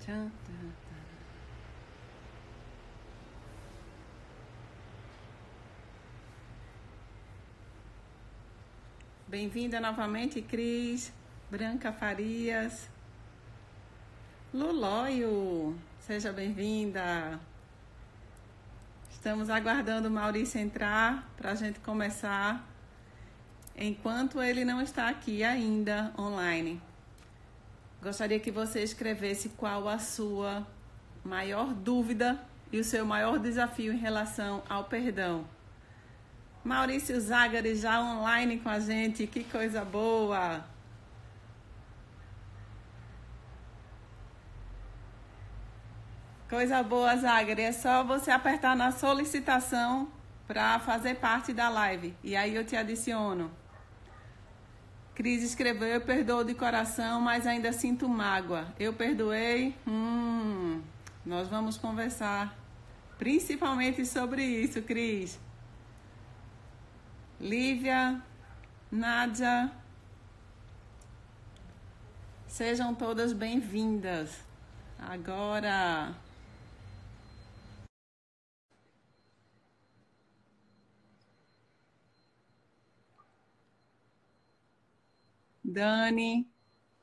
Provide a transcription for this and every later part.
Tchan, tchan. Bem-vinda novamente, Cris, Branca Farias, Lulóio, seja bem-vinda. Estamos aguardando o Maurício entrar para a gente começar, enquanto ele não está aqui ainda online. Gostaria que você escrevesse qual a sua maior dúvida e o seu maior desafio em relação ao perdão. Maurício Zagari já online com a gente, que coisa boa! Coisa boa, Zagari, é só você apertar na solicitação para fazer parte da live, e aí eu te adiciono. Cris escreveu, eu perdoo de coração, mas ainda sinto mágoa. Eu perdoei? Nós vamos conversar principalmente sobre isso, Cris. Lívia, Nádia, sejam todas bem-vindas. Agora, Dani,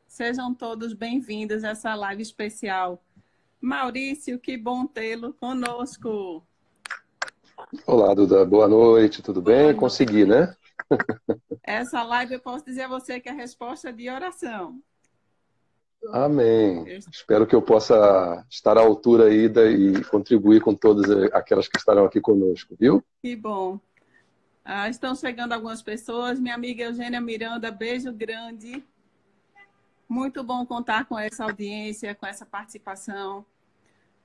sejam todos bem-vindos a essa live especial. Maurício, que bom tê-lo conosco. Olá, Duda. Boa noite, tudo bem? Boa Consegui, noite. né? Essa live eu posso dizer a você que é a resposta de oração. Amém. Espero que eu possa estar à altura aí e contribuir com todas aquelas que estarão aqui conosco, viu? Que bom. Estão chegando algumas pessoas. Minha amiga Eugênia Miranda, beijo grande. Muito bom contar com essa audiência, com essa participação.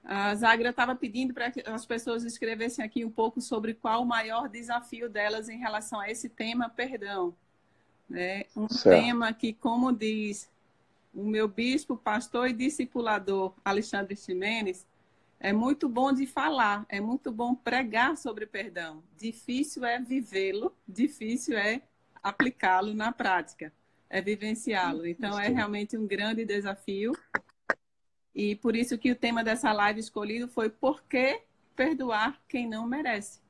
A Zagra estava pedindo para que as pessoas escrevessem aqui um pouco sobre qual o maior desafio delas em relação a esse tema, perdão. Né? Um tema que, como diz o meu bispo, pastor e discipulador Alexandre Ximenes, é muito bom de falar, é muito bom pregar sobre perdão. Difícil é vivê-lo, difícil é aplicá-lo na prática, é vivenciá-lo. Então, é realmente um grande desafio. E por isso que o tema dessa live escolhido foi Por que perdoar quem não merece?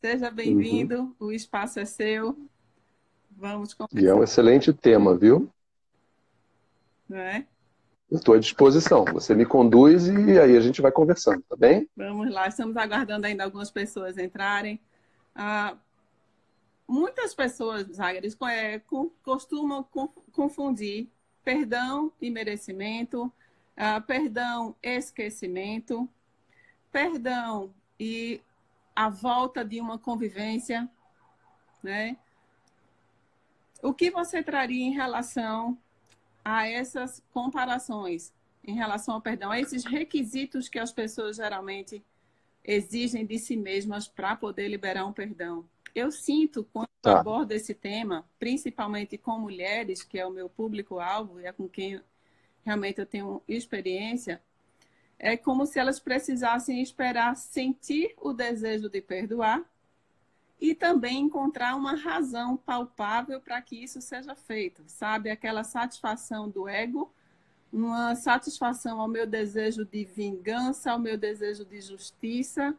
Seja bem-vindo, o espaço é seu. Vamos conversar. E é um excelente tema, viu? Não é? Eu estou à disposição. Você me conduz e aí a gente vai conversando, tá bem? Vamos lá, estamos aguardando ainda algumas pessoas entrarem. Muitas pessoas, Zagres, costumam confundir perdão e merecimento, perdão e esquecimento, perdão e a volta de uma convivência, né? O que você traria em relação a essas comparações, em relação ao perdão, a esses requisitos que as pessoas geralmente exigem de si mesmas para poder liberar um perdão? Eu sinto, quando eu abordo esse tema, principalmente com mulheres, que é o meu público-alvo e é com quem realmente eu tenho experiência, é como se elas precisassem esperar sentir o desejo de perdoar e também encontrar uma razão palpável para que isso seja feito, sabe? Aquela satisfação do ego, uma satisfação ao meu desejo de vingança, ao meu desejo de justiça,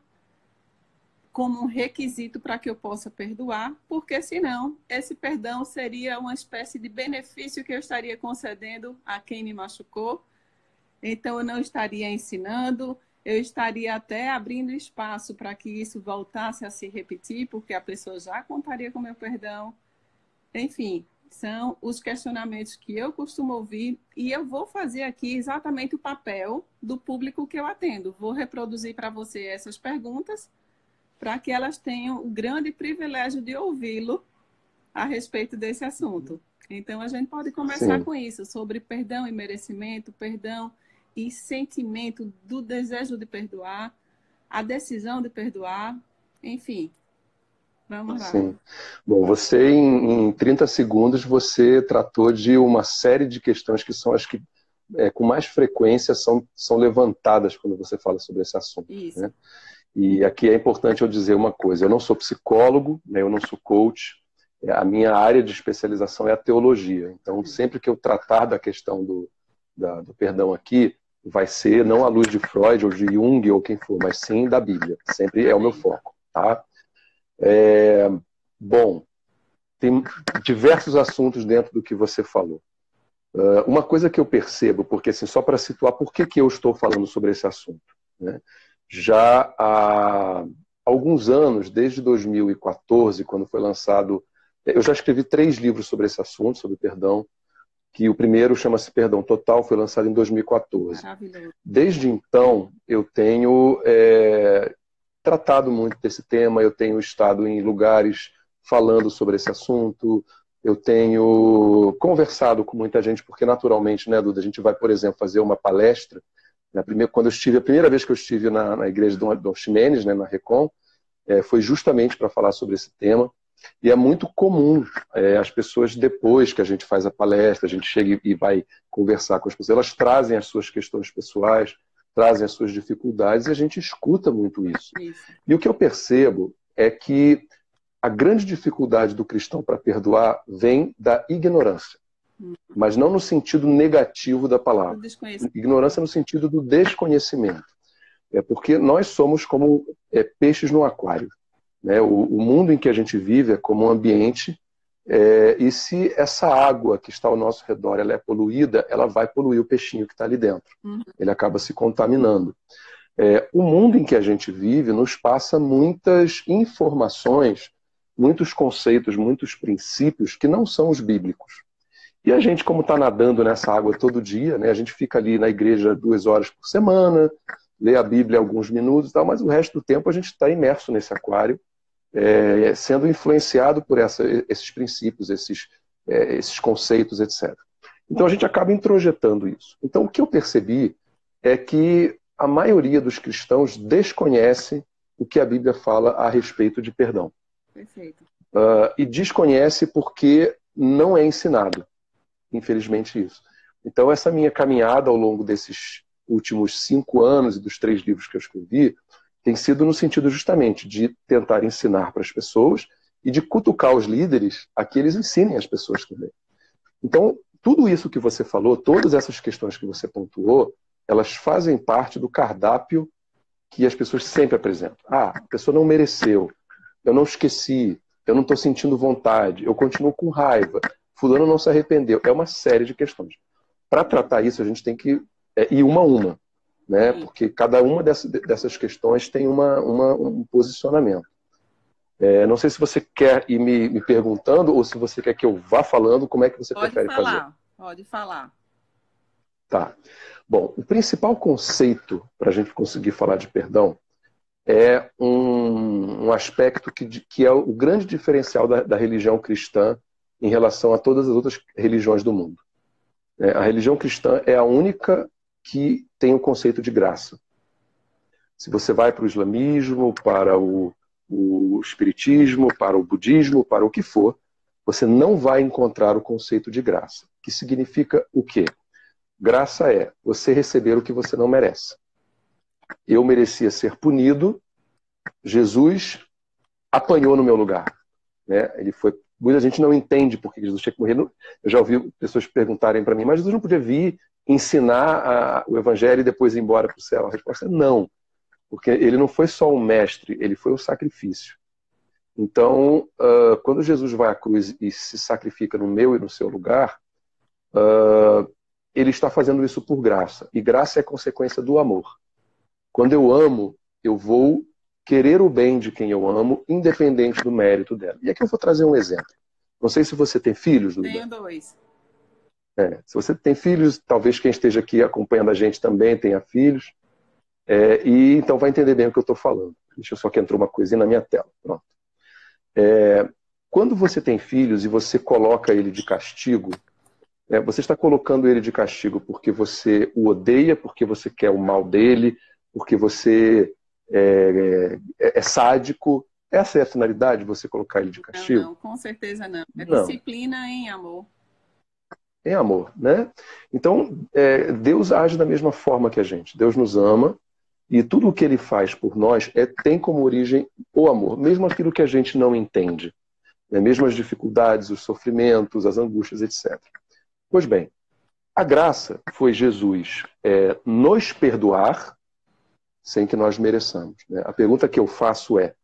como um requisito para que eu possa perdoar, porque senão esse perdão seria uma espécie de benefício que eu estaria concedendo a quem me machucou. Então eu não estaria ensinando, eu estaria até abrindo espaço para que isso voltasse a se repetir, porque a pessoa já contaria com meu perdão. Enfim, são os questionamentos que eu costumo ouvir e eu vou fazer aqui exatamente o papel do público que eu atendo. Vou reproduzir para você essas perguntas para que elas tenham o grande privilégio de ouvi-lo a respeito desse assunto. Então, a gente pode conversar com isso, sobre perdão e merecimento, perdão e sentimento do desejo de perdoar, a decisão de perdoar, enfim. Vamos lá. Sim. Bom, você em 30 segundos, você tratou de uma série de questões que são as que com mais frequência são levantadas quando você fala sobre esse assunto. Isso. Né? E aqui é importante eu dizer uma coisa, eu não sou psicólogo, né, eu não sou coach, a minha área de especialização é a teologia. Então, sempre que eu tratar da questão do perdão aqui vai ser não à luz de Freud ou de Jung ou quem for, mas sim da Bíblia. Sempre é o meu foco, tá? Bom, tem diversos assuntos dentro do que você falou. Uma coisa que eu percebo, porque assim, só para situar por que eu estou falando sobre esse assunto, né? Já há alguns anos, desde 2014, quando foi lançado, eu já escrevi 3 livros sobre esse assunto, sobre perdão, que o primeiro chama-se Perdão Total, foi lançado em 2014. Maravilhoso. Desde então, eu tenho tratado muito desse tema, eu tenho estado em lugares falando sobre esse assunto, eu tenho conversado com muita gente, porque naturalmente, né, Duda, a gente vai, por exemplo, fazer uma palestra. A primeira vez que eu estive na igreja do Dom Ximenes, né, na Recon, foi justamente para falar sobre esse tema. E é muito comum as pessoas, depois que a gente faz a palestra, a gente chega e vai conversar com as pessoas, elas trazem as suas questões pessoais, trazem as suas dificuldades, e a gente escuta muito isso. E o que eu percebo é que a grande dificuldade do cristão para perdoar vem da ignorância, mas não no sentido negativo da palavra. Ignorância no sentido do desconhecimento. Porque nós somos como peixes no aquário. Né? O mundo em que a gente vive é como um ambiente, e se essa água que está ao nosso redor ela é poluída, ela vai poluir o peixinho que está ali dentro. Ele acaba se contaminando. O mundo em que a gente vive nos passa muitas informações, muitos conceitos, muitos princípios que não são os bíblicos. E a gente, como está nadando nessa água todo dia, né, a gente fica ali na igreja 2 horas por semana, lê a Bíblia alguns minutos e tal, mas o resto do tempo a gente está imerso nesse aquário, sendo influenciado por esses princípios, esses conceitos, etc. Então a gente acaba introjetando isso. Então o que eu percebi é que a maioria dos cristãos desconhece o que a Bíblia fala a respeito de perdão. Perfeito. E desconhece porque não é ensinado, infelizmente isso. Então essa minha caminhada ao longo desses últimos 5 anos e dos 3 livros que eu escrevi tem sido no sentido justamente de tentar ensinar para as pessoas e de cutucar os líderes a que eles ensinem as pessoas também. Então, tudo isso que você falou, todas essas questões que você pontuou, elas fazem parte do cardápio que as pessoas sempre apresentam. A pessoa não mereceu, eu não esqueci, eu não estou sentindo vontade, eu continuo com raiva, fulano não se arrependeu. É uma série de questões. Para tratar isso, a gente tem que ir uma a uma, né? Porque cada uma dessas questões tem um posicionamento. Não sei se você quer ir me perguntando ou se você quer que eu vá falando, como é que você prefere fazer? Pode falar. Tá. Bom, o principal conceito para a gente conseguir falar de perdão é um aspecto que é o grande diferencial da religião cristã em relação a todas as outras religiões do mundo. A religião cristã é a única que tem o conceito de graça. Se você vai para o islamismo, para o espiritismo, para o budismo, para o que for, você não vai encontrar o conceito de graça. Que significa o quê? Graça é você receber o que você não merece. Eu merecia ser punido, Jesus apanhou no meu lugar. Né? Muita gente não entende por que Jesus tinha que morrer. Eu já ouvi pessoas perguntarem para mim, mas Jesus não podia vir ensinar o evangelho e depois ir embora para o céu? A resposta é não. Porque ele não foi só um mestre, ele foi o sacrifício. Então, quando Jesus vai à cruz e se sacrifica no meu e no seu lugar, ele está fazendo isso por graça. E graça é consequência do amor. Quando eu amo, eu vou querer o bem de quem eu amo, independente do mérito dela. E aqui eu vou trazer um exemplo. Não sei se você tem filhos, Duda. Tenho 2. Se você tem filhos, talvez quem esteja aqui acompanhando a gente também tenha filhos. E então vai entender bem o que eu estou falando. Deixa eu só que entrou uma coisinha na minha tela. Pronto. Quando você tem filhos e você coloca ele de castigo, você está colocando ele de castigo porque você o odeia, porque você quer o mal dele, porque você é sádico. Essa é a finalidade de você colocar ele de castigo? Não, com certeza não. É não. Disciplina em amor. Em amor, né? Então, Deus age da mesma forma que a gente. Deus nos ama e tudo o que Ele faz por nós tem como origem o amor. Mesmo aquilo que a gente não entende. Né? Mesmo as dificuldades, os sofrimentos, as angústias, etc. Pois bem, A graça foi Jesus nos perdoar sem que nós mereçamos, né? A pergunta que eu faço é,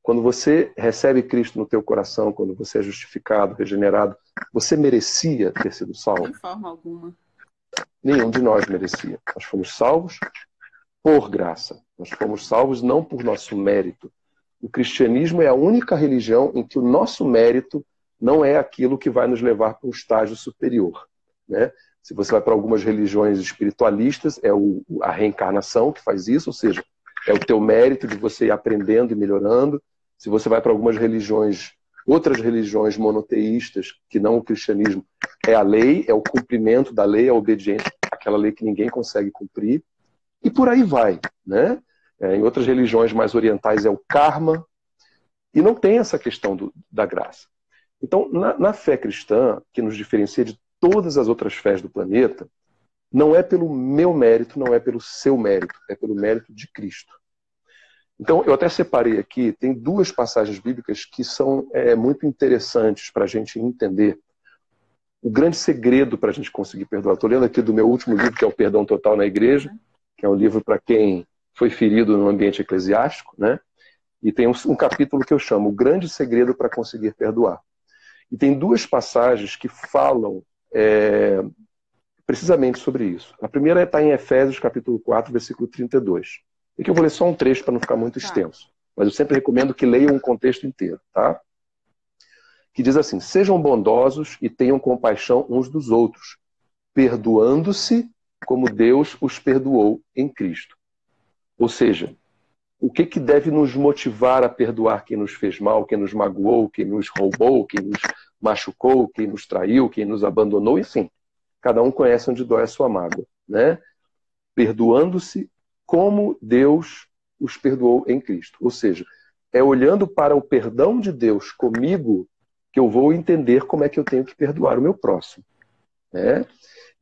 quando você recebe Cristo no teu coração, quando você é justificado, regenerado, você merecia ter sido salvo? De forma alguma. Nenhum de nós merecia. Nós fomos salvos por graça. Nós fomos salvos não por nosso mérito. O cristianismo é a única religião em que o nosso mérito não é aquilo que vai nos levar para um estágio superior, né? Se você vai para algumas religiões espiritualistas, a reencarnação que faz isso, ou seja, é o teu mérito de você ir aprendendo e melhorando. Se você vai para algumas religiões, outras religiões monoteístas, que não o cristianismo, é a lei, é o cumprimento da lei, a obediência, aquela lei que ninguém consegue cumprir. E por aí vai, né? Em outras religiões mais orientais é o karma. E não tem essa questão da graça. Então, na fé cristã, que nos diferencia de todas as outras fés do planeta, não é pelo meu mérito, não é pelo seu mérito, é pelo mérito de Cristo. Então, eu até separei aqui, tem duas passagens bíblicas que são muito interessantes para a gente entender o grande segredo para a gente conseguir perdoar. Estou lendo aqui do meu último livro, que é o Perdão Total na Igreja, que é um livro para quem foi ferido no ambiente eclesiástico, né? E tem um capítulo que eu chamo O Grande Segredo para Conseguir Perdoar. E tem duas passagens que falam precisamente sobre isso. A primeira está em Efésios, capítulo 4, versículo 32. E que eu vou ler só um trecho para não ficar muito extenso. Mas eu sempre recomendo que leiam o contexto inteiro, tá? Que diz assim: sejam bondosos e tenham compaixão uns dos outros, perdoando-se como Deus os perdoou em Cristo. Ou seja, o que deve nos motivar a perdoar quem nos fez mal, quem nos magoou, quem nos roubou, quem nos machucou, quem nos traiu, quem nos abandonou, enfim. Cada um conhece onde dói a sua mágoa, né? Perdoando-se como Deus os perdoou em Cristo. Ou seja, é olhando para o perdão de Deus comigo que eu vou entender como é que eu tenho que perdoar o meu próximo, né?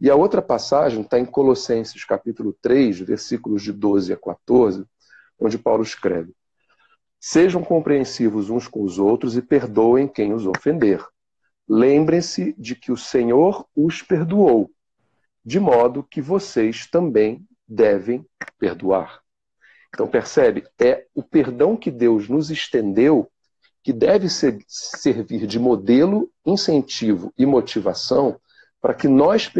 E a outra passagem está em Colossenses, capítulo 3, versículos de 12 a 14, onde Paulo escreve: sejam compreensivos uns com os outros e perdoem quem os ofender. Lembrem-se de que o Senhor os perdoou, de modo que vocês também devem perdoar. Então percebe, é o perdão que Deus nos estendeu que deve servir de modelo, incentivo e motivação para que nós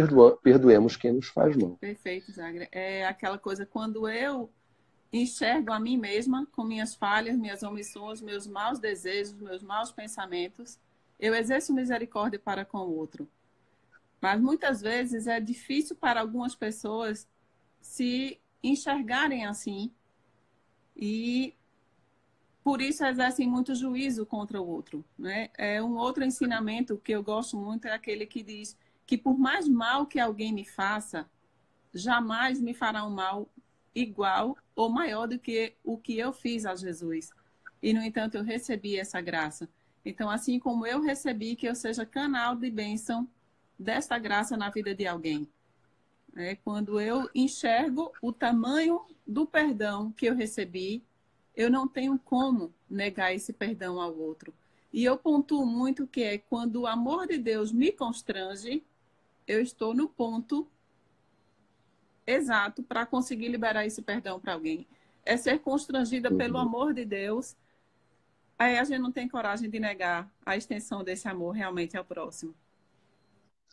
perdoemos quem nos faz mal. Perfeito, Zagra. É aquela coisa, quando eu enxergo a mim mesma com minhas falhas, minhas omissões, meus maus desejos, meus maus pensamentos, eu exerço misericórdia para com o outro. Mas muitas vezes é difícil para algumas pessoas se enxergarem assim e por isso exercem muito juízo contra o outro, né? É um outro ensinamento que eu gosto muito, é aquele que diz que por mais mal que alguém me faça, jamais me fará um mal igual ou maior do que o que eu fiz a Jesus. E, no entanto, eu recebi essa graça. Então, assim como eu recebi, que eu seja canal de bênção desta graça na vida de alguém. Quando eu enxergo o tamanho do perdão que eu recebi, eu não tenho como negar esse perdão ao outro. E eu pontuo muito que é quando o amor de Deus me constrange, eu estou no ponto exato para conseguir liberar esse perdão para alguém. É ser constrangida pelo amor de Deus. Aí a gente não tem coragem de negar a extensão desse amor realmente ao próximo.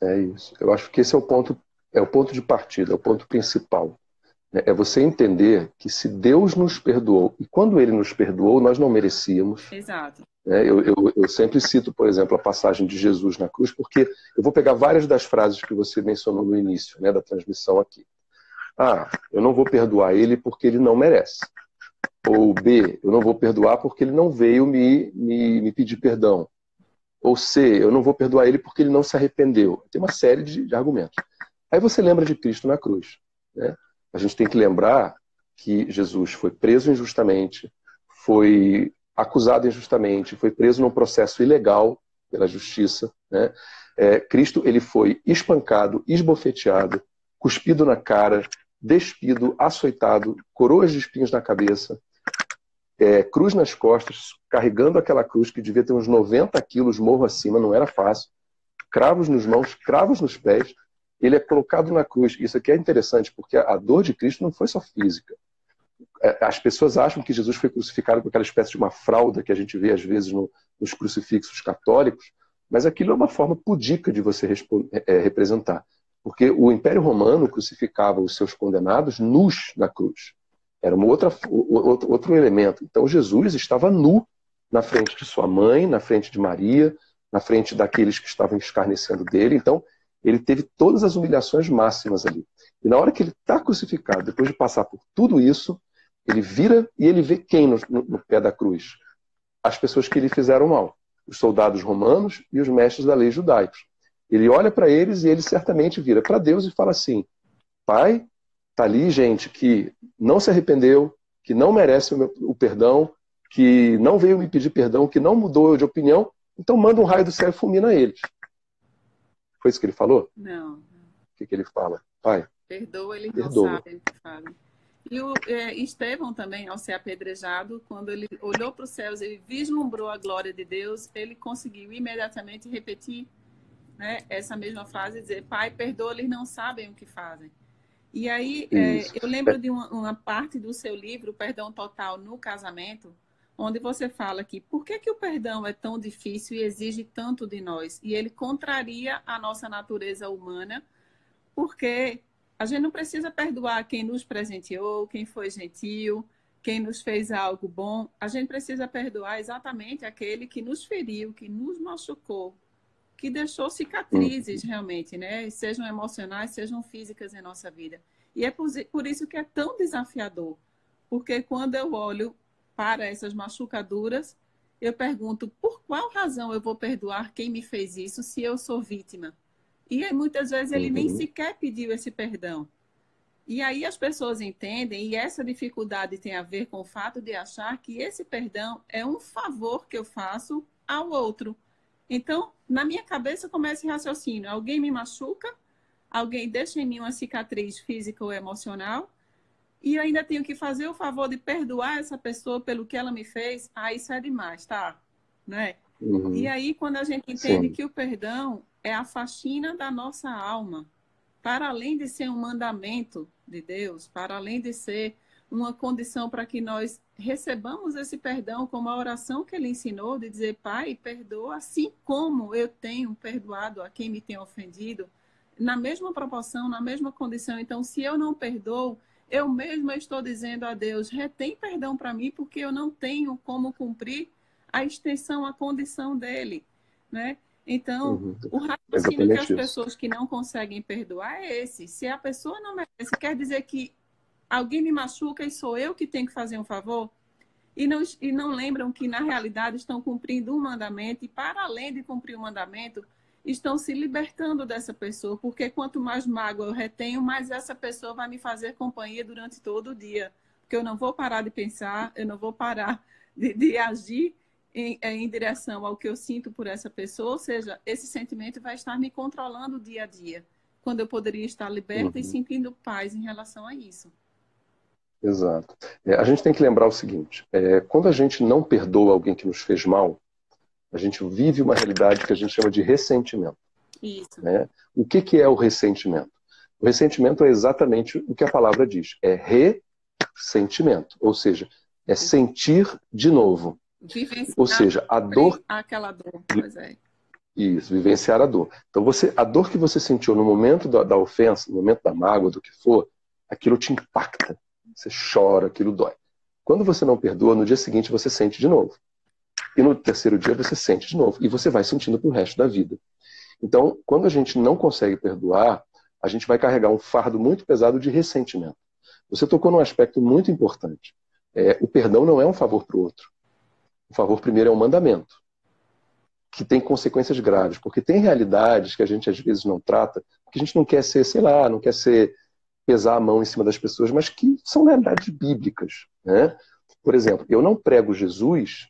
É isso. Eu acho que esse é o ponto de partida, é o ponto principal. É você entender que se Deus nos perdoou, e quando Ele nos perdoou, nós não merecíamos. Exato. Eu sempre cito, por exemplo, a passagem de Jesus na cruz, porque eu vou pegar várias das frases que você mencionou no início, né, da transmissão aqui. A, eu não vou perdoar ele porque ele não merece. Ou B, eu não vou perdoar porque ele não veio me pedir perdão. Ou C, eu não vou perdoar ele porque ele não se arrependeu. Tem uma série de argumentos. Aí você lembra de Cristo na cruz, né? A gente tem que lembrar que Jesus foi preso injustamente, foi acusado injustamente, foi preso num processo ilegal pela justiça, né? Cristo, ele foi espancado, esbofeteado, cuspido na cara, despido, açoitado, coroas de espinhos na cabeça, cruz nas costas, carregando aquela cruz que devia ter uns 90 quilos, morro acima, não era fácil, cravos nos mãos, cravos nos pés. ele é colocado na cruz. Isso aqui é interessante, porque a dor de Cristo não foi só física. As pessoas acham que Jesus foi crucificado com aquela espécie de uma fralda que a gente vê às vezes nos crucifixos católicos, mas aquilo é uma forma pudica de você representar. Porque o Império Romano crucificava os seus condenados nus na cruz. Era outro elemento. Então Jesus estava nu na frente de sua mãe, na frente de Maria, na frente daqueles que estavam escarnecendo dele. Então ele teve todas as humilhações máximas ali. E na hora que ele está crucificado, depois de passar por tudo isso, ele vira e ele vê quem no pé da cruz? As pessoas que lhe fizeram mal. Os soldados romanos e os mestres da lei judaicos. Ele olha para eles e ele certamente vira para Deus e fala assim: Pai, está ali gente que não se arrependeu, que não merece o perdão, que não veio me pedir perdão, que não mudou de opinião, então manda um raio do céu e fulmina eles. Foi isso que ele falou? Não. O que ele fala? Pai, perdoa, eles perdoa. não sabem o que fazem. E o Estevão também, ao ser apedrejado, quando ele olhou para os céus, ele vislumbrou a glória de Deus, ele conseguiu imediatamente repetir, né, essa mesma frase, dizer: Pai, perdoa, eles não sabem o que fazem. E aí, eu lembro de uma parte do seu livro, Perdão Total no Casamento, onde você fala que por que o perdão é tão difícil e exige tanto de nós? E ele contraria a nossa natureza humana, porque a gente não precisa perdoar quem nos presenteou, quem foi gentil, quem nos fez algo bom. A gente precisa perdoar exatamente aquele que nos feriu, que nos machucou, que deixou cicatrizes realmente, né? Sejam emocionais, sejam físicas em nossa vida. E é por isso que é tão desafiador. Porque quando eu olho para essas machucaduras, eu pergunto: por qual razão eu vou perdoar quem me fez isso se eu sou vítima? E aí, muitas vezes ele nem sequer pediu esse perdão. E aí as pessoas entendem, e essa dificuldade tem a ver com o fato de achar que esse perdão é um favor que eu faço ao outro. Então, na minha cabeça começa esse raciocínio: alguém me machuca, alguém deixa em mim uma cicatriz física ou emocional, e eu ainda tenho que fazer o favor de perdoar essa pessoa pelo que ela me fez. Ah, isso é demais, tá? Né? E aí, quando a gente entende que o perdão é a faxina da nossa alma, para além de ser um mandamento de Deus, para além de ser uma condição para que nós recebamos esse perdão, como a oração que ele ensinou, de dizer: Pai, perdoa assim como eu tenho perdoado a quem me tem ofendido, na mesma proporção, na mesma condição. Então, se eu não perdoo, eu mesma estou dizendo a Deus: retém perdão para mim, porque eu não tenho como cumprir a extensão, a condição dele, né? Então, o raciocínio que as pessoas que não conseguem perdoar é esse: se a pessoa não merece, quer dizer que alguém me machuca e sou eu que tenho que fazer um favor? E não lembram que, na realidade, estão cumprindo um mandamento, e para além de cumprir o mandamento, estão se libertando dessa pessoa, porque quanto mais mágoa eu retenho, mais essa pessoa vai me fazer companhia durante todo o dia, porque eu não vou parar de pensar, eu não vou parar de agir em direção ao que eu sinto por essa pessoa. Ou seja, esse sentimento vai estar me controlando dia a dia, quando eu poderia estar liberta e sentindo paz em relação a isso. Exato. A gente tem que lembrar o seguinte: quando a gente não perdoa alguém que nos fez mal, a gente vive uma realidade que a gente chama de ressentimento. Isso. Né? O que é o ressentimento? O ressentimento é exatamente o que a palavra diz: é ressentimento, ou seja, é sentir de novo. Ou seja, a dor... Aquela dor, pois é. Isso, vivenciar a dor. Então, a dor que você sentiu no momento da ofensa, no momento da mágoa, do que for, aquilo te impacta. Você chora, aquilo dói. Quando você não perdoa, no dia seguinte você sente de novo. E no terceiro dia você sente de novo. E você vai sentindo pro resto da vida. Então, quando a gente não consegue perdoar, a gente vai carregar um fardo muito pesado de ressentimento. Você tocou num aspecto muito importante. O perdão não é um favor para o outro. O favor primeiro é um mandamento, que tem consequências graves, porque tem realidades que a gente às vezes não trata, porque a gente não quer ser, sei lá, não quer pesar a mão em cima das pessoas, mas que são realidades bíblicas, né? Por exemplo, eu não prego Jesus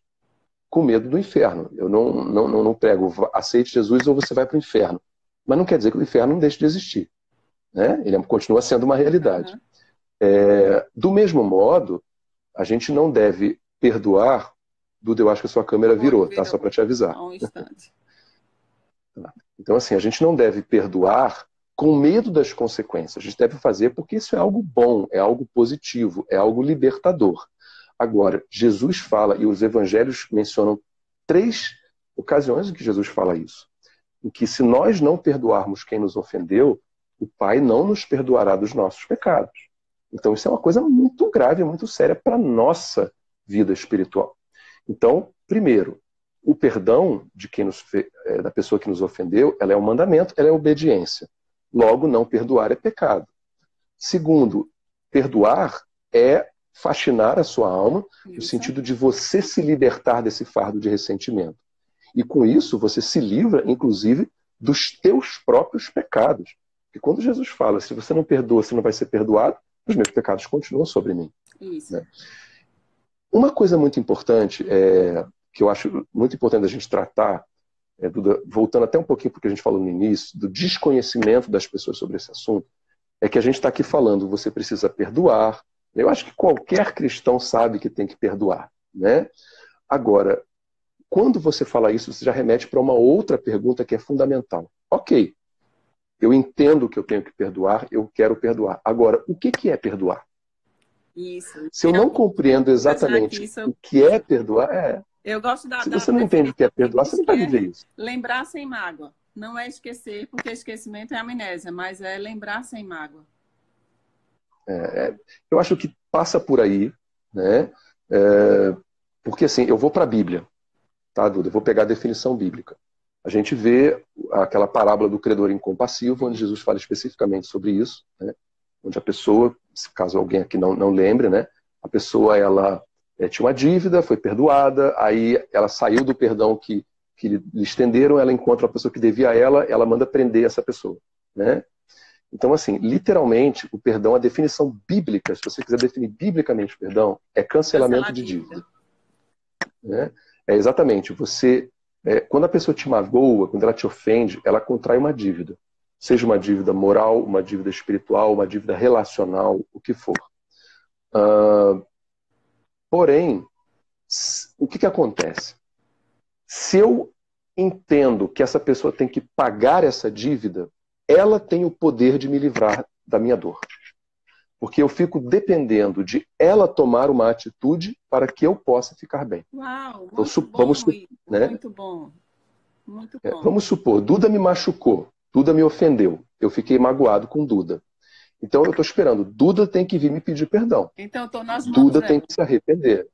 com medo do inferno. Eu não prego aceite Jesus ou você vai para o inferno. Mas não quer dizer que o inferno não deixe de existir, né? Ele continua sendo uma realidade. Do mesmo modo, a gente não deve perdoar. Duda, eu acho que a sua câmera virou, tá? Só para te avisar. Um instante. Então, assim, a gente não deve perdoar com medo das consequências. A gente deve fazer porque isso é algo bom, é algo positivo, é algo libertador. Agora, Jesus fala, e os evangelhos mencionam 3 ocasiões em que Jesus fala isso, em que se nós não perdoarmos quem nos ofendeu, o Pai não nos perdoará dos nossos pecados. Então isso é uma coisa muito grave, muito séria para a nossa vida espiritual. Então, primeiro, o perdão de da pessoa que nos ofendeu, ela é um mandamento, ela é obediência. Logo, não perdoar é pecado. Segundo, perdoar é faxinar a sua alma, no sentido de você se libertar desse fardo de ressentimento. E com isso, você se livra, inclusive, dos teus próprios pecados. Porque quando Jesus fala, se você não perdoa, você não vai ser perdoado, os meus pecados continuam sobre mim. Isso. Né? Uma coisa muito importante, que eu acho muito importante a gente tratar, Duda, voltando até um pouquinho porque a gente falou no início, do desconhecimento das pessoas sobre esse assunto, é que a gente está aqui falando, você precisa perdoar. Eu acho que qualquer cristão sabe que tem que perdoar, né? Agora, quando você fala isso, você já remete para uma outra pergunta que é fundamental. Ok, eu entendo que eu tenho que perdoar, eu quero perdoar. Agora, o que é perdoar? Isso. Se eu não compreendo exatamente o que é perdoar, eu gosto se você não entende o que é perdoar, você não vai viver isso. Lembrar sem mágoa. Não é esquecer, porque esquecimento é amnésia, mas é lembrar sem mágoa. Eu acho que passa por aí, né? Porque assim, eu vou para a Bíblia, tá, Duda? Eu vou pegar a definição bíblica. A gente vê aquela parábola do credor incompassivo, onde Jesus fala especificamente sobre isso, né? Onde a pessoa, caso alguém aqui não lembre, né? A pessoa, ela tinha uma dívida, foi perdoada, aí ela saiu do perdão que lhe estenderam, ela encontra a pessoa que devia a ela manda prender essa pessoa, né? Então, assim, literalmente, o perdão, a definição bíblica, se você quiser definir biblicamente o perdão, é cancelamento de dívida. Né? Exatamente, quando a pessoa te magoa, quando ela te ofende, ela contrai uma dívida. Seja uma dívida moral, uma dívida espiritual, uma dívida relacional, o que for. Porém, o que acontece? Se eu entendo que essa pessoa tem que pagar essa dívida, ela tem o poder de me livrar da minha dor. Porque eu fico dependendo de ela tomar uma atitude para que eu possa ficar bem. Uau, então, né? Muito bom. Muito bom. Vamos supor, Duda me machucou, Duda me ofendeu, eu fiquei magoado com Duda. Então eu estou esperando, Duda tem que vir me pedir perdão. Então, tô nas mãos Duda dela. tem que se arrepender.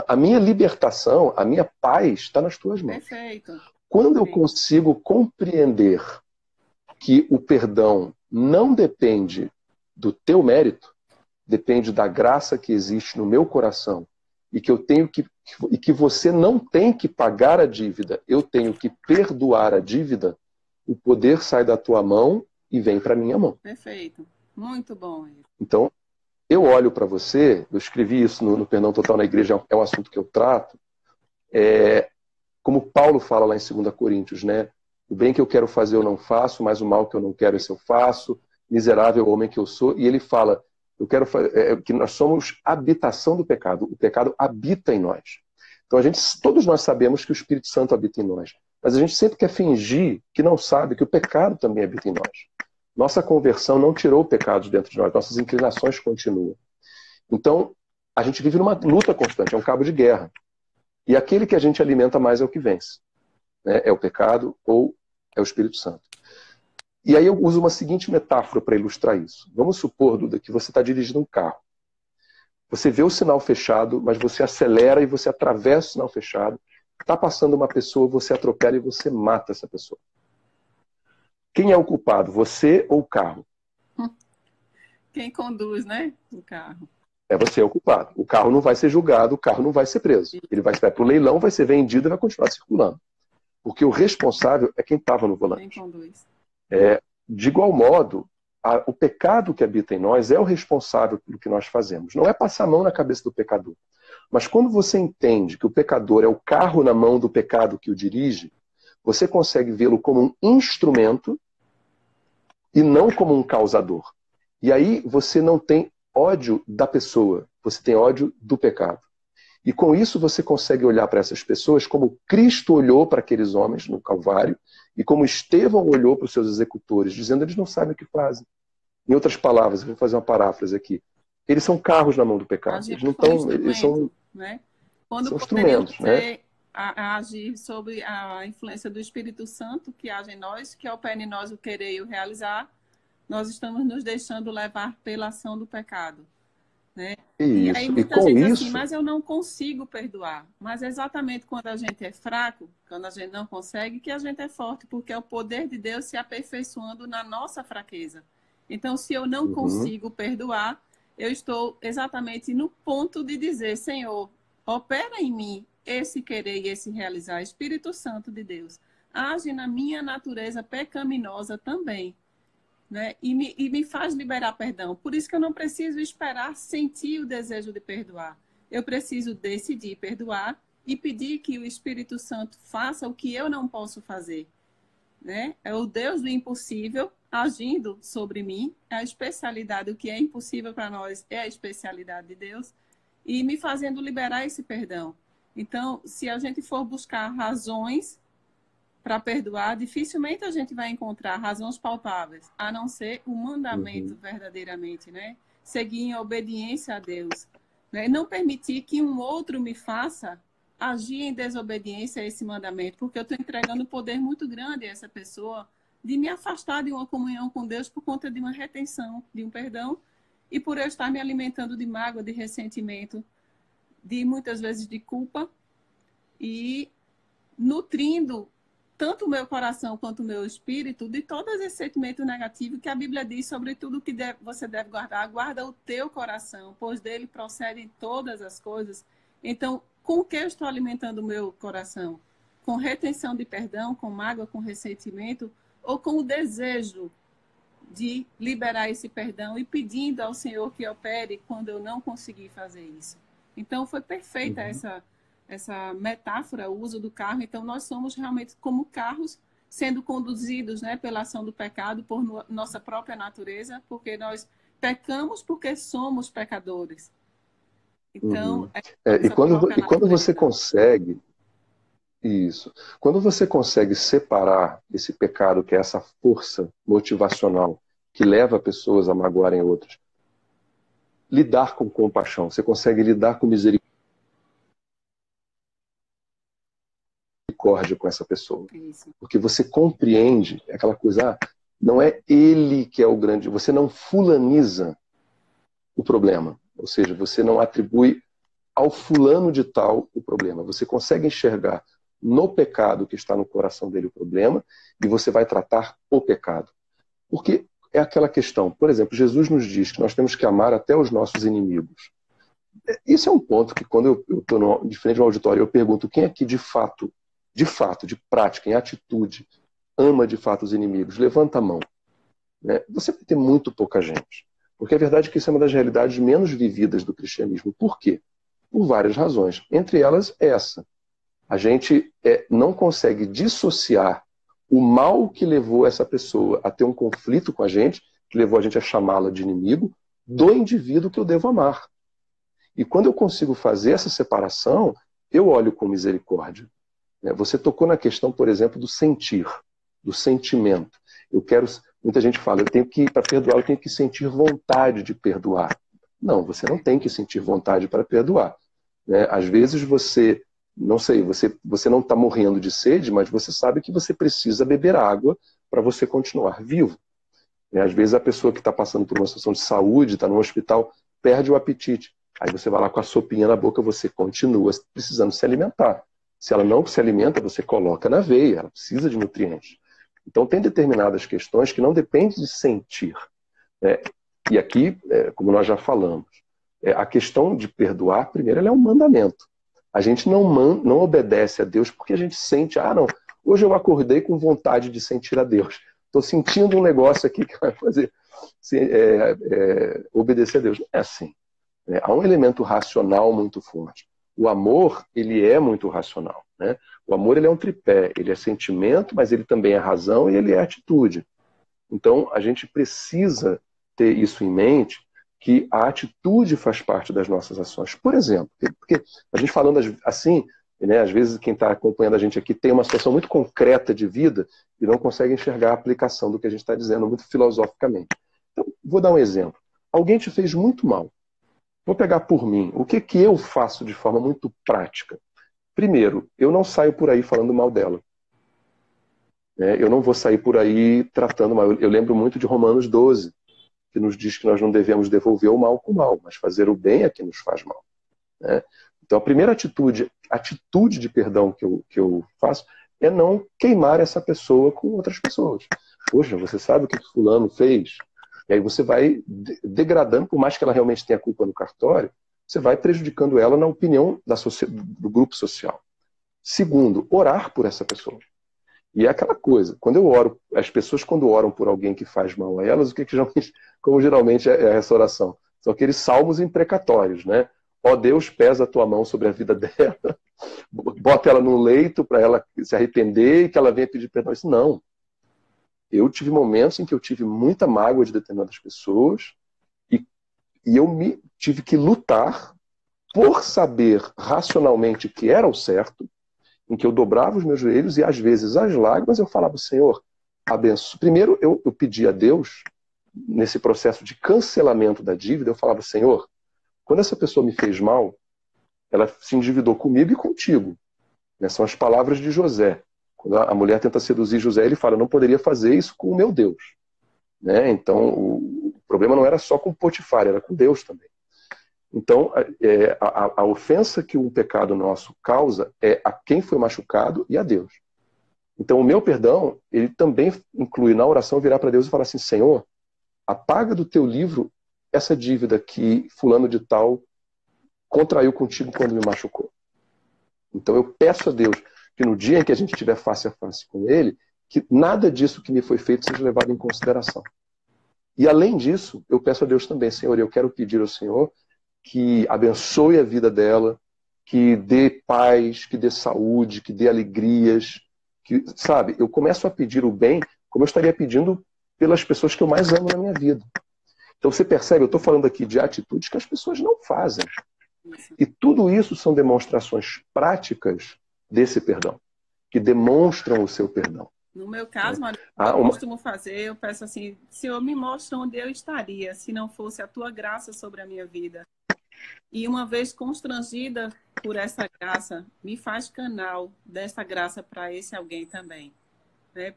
A minha libertação, a minha paz está nas tuas mãos. Perfeito. Quando eu consigo compreender que o perdão não depende do teu mérito, depende da graça que existe no meu coração, e que você não tem que pagar a dívida, eu tenho que perdoar a dívida, o poder sai da tua mão e vem para minha mão. Perfeito. Muito bom. Então, eu olho para você, eu escrevi isso no Perdão Total na Igreja, é um assunto que eu trato, como Paulo fala lá em 2 Coríntios, né? O bem que eu quero fazer eu não faço, mas o mal que eu não quero esse eu faço, miserável homem que eu sou. E ele fala que nós somos habitação do pecado, o pecado habita em nós. Então todos nós sabemos que o Espírito Santo habita em nós, mas a gente sempre quer fingir que não sabe que o pecado também habita em nós. Nossa conversão não tirou o pecado dentro de nós, nossas inclinações continuam. Então, a gente vive numa luta constante, é um cabo de guerra. E aquele que a gente alimenta mais é o que vence. Né? É o pecado ou é o Espírito Santo. E aí eu uso uma seguinte metáfora para ilustrar isso. Vamos supor, Duda, que você está dirigindo um carro. Você vê o sinal fechado, mas você acelera e você atravessa o sinal fechado. Está passando uma pessoa, você atropela e você mata essa pessoa. Quem é o culpado, você ou o carro? Quem conduz, né? O carro. Você é o culpado. O carro não vai ser julgado, o carro não vai ser preso. Ele vai para o leilão, vai ser vendido e vai continuar circulando. Porque o responsável é quem estava no volante. Quem conduz. De igual modo, o pecado que habita em nós é o responsável pelo que nós fazemos. Não é passar a mão na cabeça do pecador. Mas quando você entende que o pecador é o carro na mão do pecado que o dirige, você consegue vê-lo como um instrumento e não como um causador. E aí você não tem ódio da pessoa, você tem ódio do pecado. E com isso você consegue olhar para essas pessoas como Cristo olhou para aqueles homens no Calvário e como Estevão olhou para os seus executores, dizendo que eles não sabem o que fazem. Em outras palavras, eu vou fazer uma paráfrase aqui. Eles são carros na mão do pecado. Eles não estão, eles são, né? Quando são poderiam instrumentos, né? agir sob a influência do Espírito Santo que age em nós, que opera em nós o querer e o realizar, nós estamos nos deixando levar pela ação do pecado. Né? E aí Isso. E muita com gente diz assim, isso, mas eu não consigo perdoar. Mas é exatamente quando a gente é fraco, quando a gente não consegue, que a gente é forte, porque é o poder de Deus se aperfeiçoando na nossa fraqueza. Então, se eu não consigo perdoar, eu estou exatamente no ponto de dizer, Senhor, opera em mim esse querer e esse realizar. Espírito Santo de Deus, age na minha natureza pecaminosa também. Né? E me faz liberar perdão. Por isso que eu não preciso esperar sentir o desejo de perdoar. Eu preciso decidir perdoar e pedir que o Espírito Santo faça o que eu não posso fazer. Né? É o Deus do impossível agindo sobre mim. É a especialidade, o que é impossível para nós é a especialidade de Deus. E me fazendo liberar esse perdão. Então, se a gente for buscar razões para perdoar, dificilmente a gente vai encontrar razões palpáveis, a não ser o mandamento verdadeiramente, né? Seguir em obediência a Deus. Né? Não permitir que um outro me faça agir em desobediência a esse mandamento, porque eu estou entregando um poder muito grande a essa pessoa de me afastar de uma comunhão com Deus por conta de uma retenção, de um perdão, e por eu estar me alimentando de mágoa, de ressentimento, de muitas vezes de culpa, e nutrindo tanto o meu coração quanto o meu espírito de todos esses sentimentos negativos que a Bíblia diz sobre tudo que você deve guardar. Guarda o teu coração, pois dele procedem todas as coisas. Então, com o que eu estou alimentando o meu coração? Com retenção de perdão, com mágoa, com ressentimento, ou com o desejo de liberar esse perdão e pedindo ao Senhor que opere quando eu não conseguir fazer isso? Então, foi perfeita essa metáfora, o uso do carro. Então, nós somos realmente como carros sendo conduzidos, né, pela ação do pecado, por nossa própria natureza, porque nós pecamos porque somos pecadores. Então, e quando você consegue isso, quando você consegue separar esse pecado, que é essa força motivacional que leva pessoas a magoarem outros, lidar com compaixão, você consegue lidar com misericórdia com essa pessoa. Isso. Porque você compreende aquela coisa, não é ele que é o grande, você não fulaniza o problema. Ou seja, você não atribui ao fulano de tal o problema. Você consegue enxergar no pecado que está no coração dele o problema e você vai tratar o pecado. Porque é aquela questão, por exemplo, Jesus nos diz que nós temos que amar até os nossos inimigos. Isso é um ponto que quando eu estou de frente ao auditório, eu pergunto quem aqui de fato, de prática, em atitude, ama de fato os inimigos? Levanta a mão. Né? Você vai ter muito pouca gente. Porque a verdade é que isso é uma das realidades menos vividas do cristianismo. Por quê? Por várias razões. Entre elas, essa. A gente não consegue dissociar o mal que levou essa pessoa a ter um conflito com a gente, que levou a gente a chamá-la de inimigo, do indivíduo que eu devo amar. E quando eu consigo fazer essa separação, eu olho com misericórdia. Você tocou na questão, por exemplo, do sentir, do sentimento. Muita gente fala, para perdoar, eu tenho que sentir vontade de perdoar. Não, você não tem que sentir vontade para perdoar. Às vezes você não está morrendo de sede, mas você sabe que você precisa beber água para você continuar vivo. Às vezes a pessoa que está passando por uma situação de saúde, está no hospital, perde o apetite. Aí você vai lá com a sopinha na boca, você continua precisando se alimentar. Se ela não se alimenta, você coloca na veia, ela precisa de nutrientes. Então tem determinadas questões que não dependem de sentir. E aqui, como nós já falamos, a questão de perdoar, primeiro, ela é um mandamento. A gente não obedece a Deus porque a gente sente, não, hoje eu acordei com vontade de sentir a Deus. Estou sentindo um negócio aqui que vai fazer obedecer a Deus. Não é assim. Há um elemento racional muito forte. O amor, ele é muito racional. Né? O amor, ele é um tripé. Ele é sentimento, mas ele também é razão e ele é atitude. Então, a gente precisa ter isso em mente, que a atitude faz parte das nossas ações. Por exemplo, porque a gente falando assim, né, às vezes quem está acompanhando a gente aqui tem uma situação muito concreta de vida e não consegue enxergar a aplicação do que a gente está dizendo muito filosoficamente. Então, vou dar um exemplo. Alguém te fez muito mal. Vou pegar por mim. O que eu faço de forma muito prática? Primeiro, eu não saio por aí falando mal dela. Eu não vou sair por aí tratando mal. Eu lembro muito de Romanos 12, que nos diz que nós não devemos devolver o mal com o mal, mas fazer o bem é que nos faz mal. Então, a primeira atitude de perdão que eu faço é não queimar essa pessoa com outras pessoas. Poxa, você sabe o que fulano fez? E aí você vai degradando, por mais que ela realmente tenha culpa no cartório, você vai prejudicando ela na opinião do grupo social. Segundo, orar por essa pessoa. E é aquela coisa, quando eu oro, as pessoas quando oram por alguém que faz mal a elas, como geralmente é essa oração? São aqueles salmos imprecatórios, né? Ó Deus, pesa a tua mão sobre a vida dela, bota ela no leito para ela se arrepender e que ela venha pedir perdão. Isso não. Eu tive momentos em que eu tive muita mágoa de determinadas pessoas e eu tive que lutar por saber racionalmente que era o certo, em que eu dobrava os meus joelhos e às vezes as lágrimas eu falava, Senhor, abençoe. Primeiro eu pedi a Deus, nesse processo de cancelamento da dívida, eu falava, Senhor, quando essa pessoa me fez mal, ela se endividou comigo e contigo. São as palavras de José. Quando a mulher tenta seduzir José, ele fala, não poderia fazer isso com o meu Deus. Então, o problema não era só com Potifar, era com Deus também. Então, a ofensa que um pecado nosso causa é a quem foi machucado e a Deus. Então, o meu perdão, ele também inclui na oração virar para Deus e falar assim, Senhor, apaga do teu livro essa dívida que fulano de tal contraiu contigo quando me machucou. Então, eu peço a Deus que no dia em que a gente estiver face a face com ele, que nada disso que me foi feito seja levado em consideração. E além disso, eu peço a Deus também, Senhor, eu quero pedir ao Senhor que abençoe a vida dela, que dê paz, que dê saúde, que dê alegrias, que, sabe, eu começo a pedir o bem como eu estaria pedindo pelas pessoas que eu mais amo na minha vida. Então você percebe, eu estou falando aqui de atitudes que as pessoas não fazem. E tudo isso são demonstrações práticas desse perdão, que demonstram o seu perdão. No meu caso, eu costumo fazer, eu peço assim, Senhor, me mostra onde eu estaria se não fosse a tua graça sobre a minha vida. E uma vez constrangida por essa graça, me faz canal dessa graça para esse alguém também.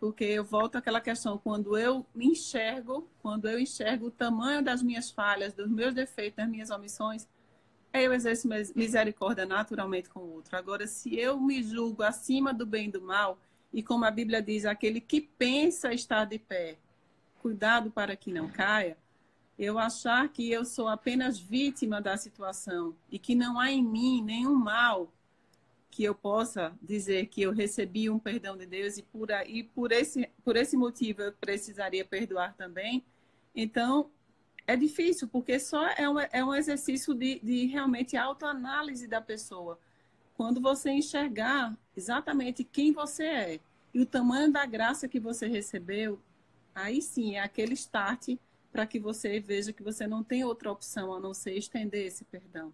Porque eu volto àquela questão, quando eu enxergo o tamanho das minhas falhas, dos meus defeitos, das minhas omissões, eu exerço misericórdia naturalmente com o outro. Agora, se eu me julgo acima do bem e do mal, e como a Bíblia diz, aquele que pensa estar de pé, cuidado para que não caia, eu achar que eu sou apenas vítima da situação e que não há em mim nenhum mal que eu possa dizer que eu recebi um perdão de Deus e por esse motivo eu precisaria perdoar também, então é difícil, porque só é um exercício de realmente autoanálise da pessoa. Quando você enxergar exatamente quem você é e o tamanho da graça que você recebeu, aí sim é aquele start para que você veja que você não tem outra opção a não ser estender esse perdão.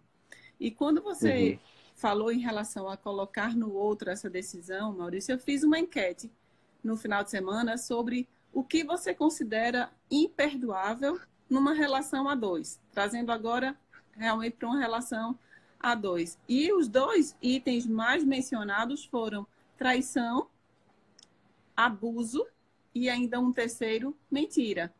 E quando você falou em relação a colocar no outro essa decisão, Maurício, eu fiz uma enquete no final de semana sobre o que você considera imperdoável numa relação a dois, trazendo agora realmente para uma relação a dois. E os dois itens mais mencionados foram traição, abuso e ainda um terceiro, mentira.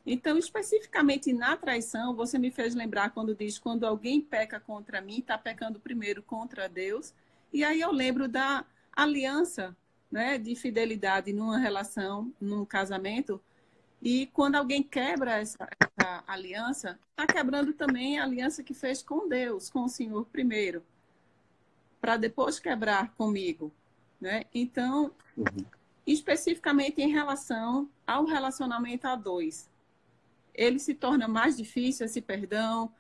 Então, especificamente na traição, você me fez lembrar quando diz, quando alguém peca contra mim, está pecando primeiro contra Deus. E aí eu lembro da aliança, né, de fidelidade numa relação, num casamento. E quando alguém quebra essa aliança, está quebrando também a aliança que fez com Deus, com o Senhor primeiro, para depois quebrar comigo. Então, especificamente em relação ao relacionamento a dois, ele se torna mais difícil esse perdão?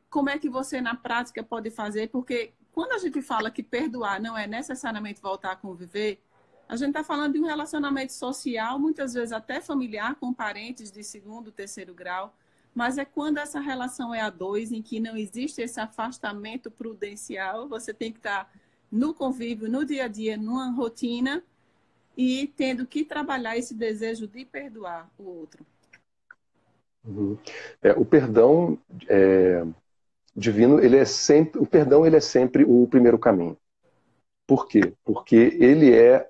Como é que você na prática pode fazer? Porque quando a gente fala que perdoar não é necessariamente voltar a conviver, a gente está falando de um relacionamento social, muitas vezes até familiar, com parentes de segundo, terceiro grau. mas é quando essa relação é a dois, em que não existe esse afastamento prudencial, você tem que estar no convívio, no dia a dia, numa rotina, e tendo que trabalhar esse desejo de perdoar o outro. Uhum. O perdão divino, o perdão ele é sempre o primeiro caminho. Por quê? Porque ele é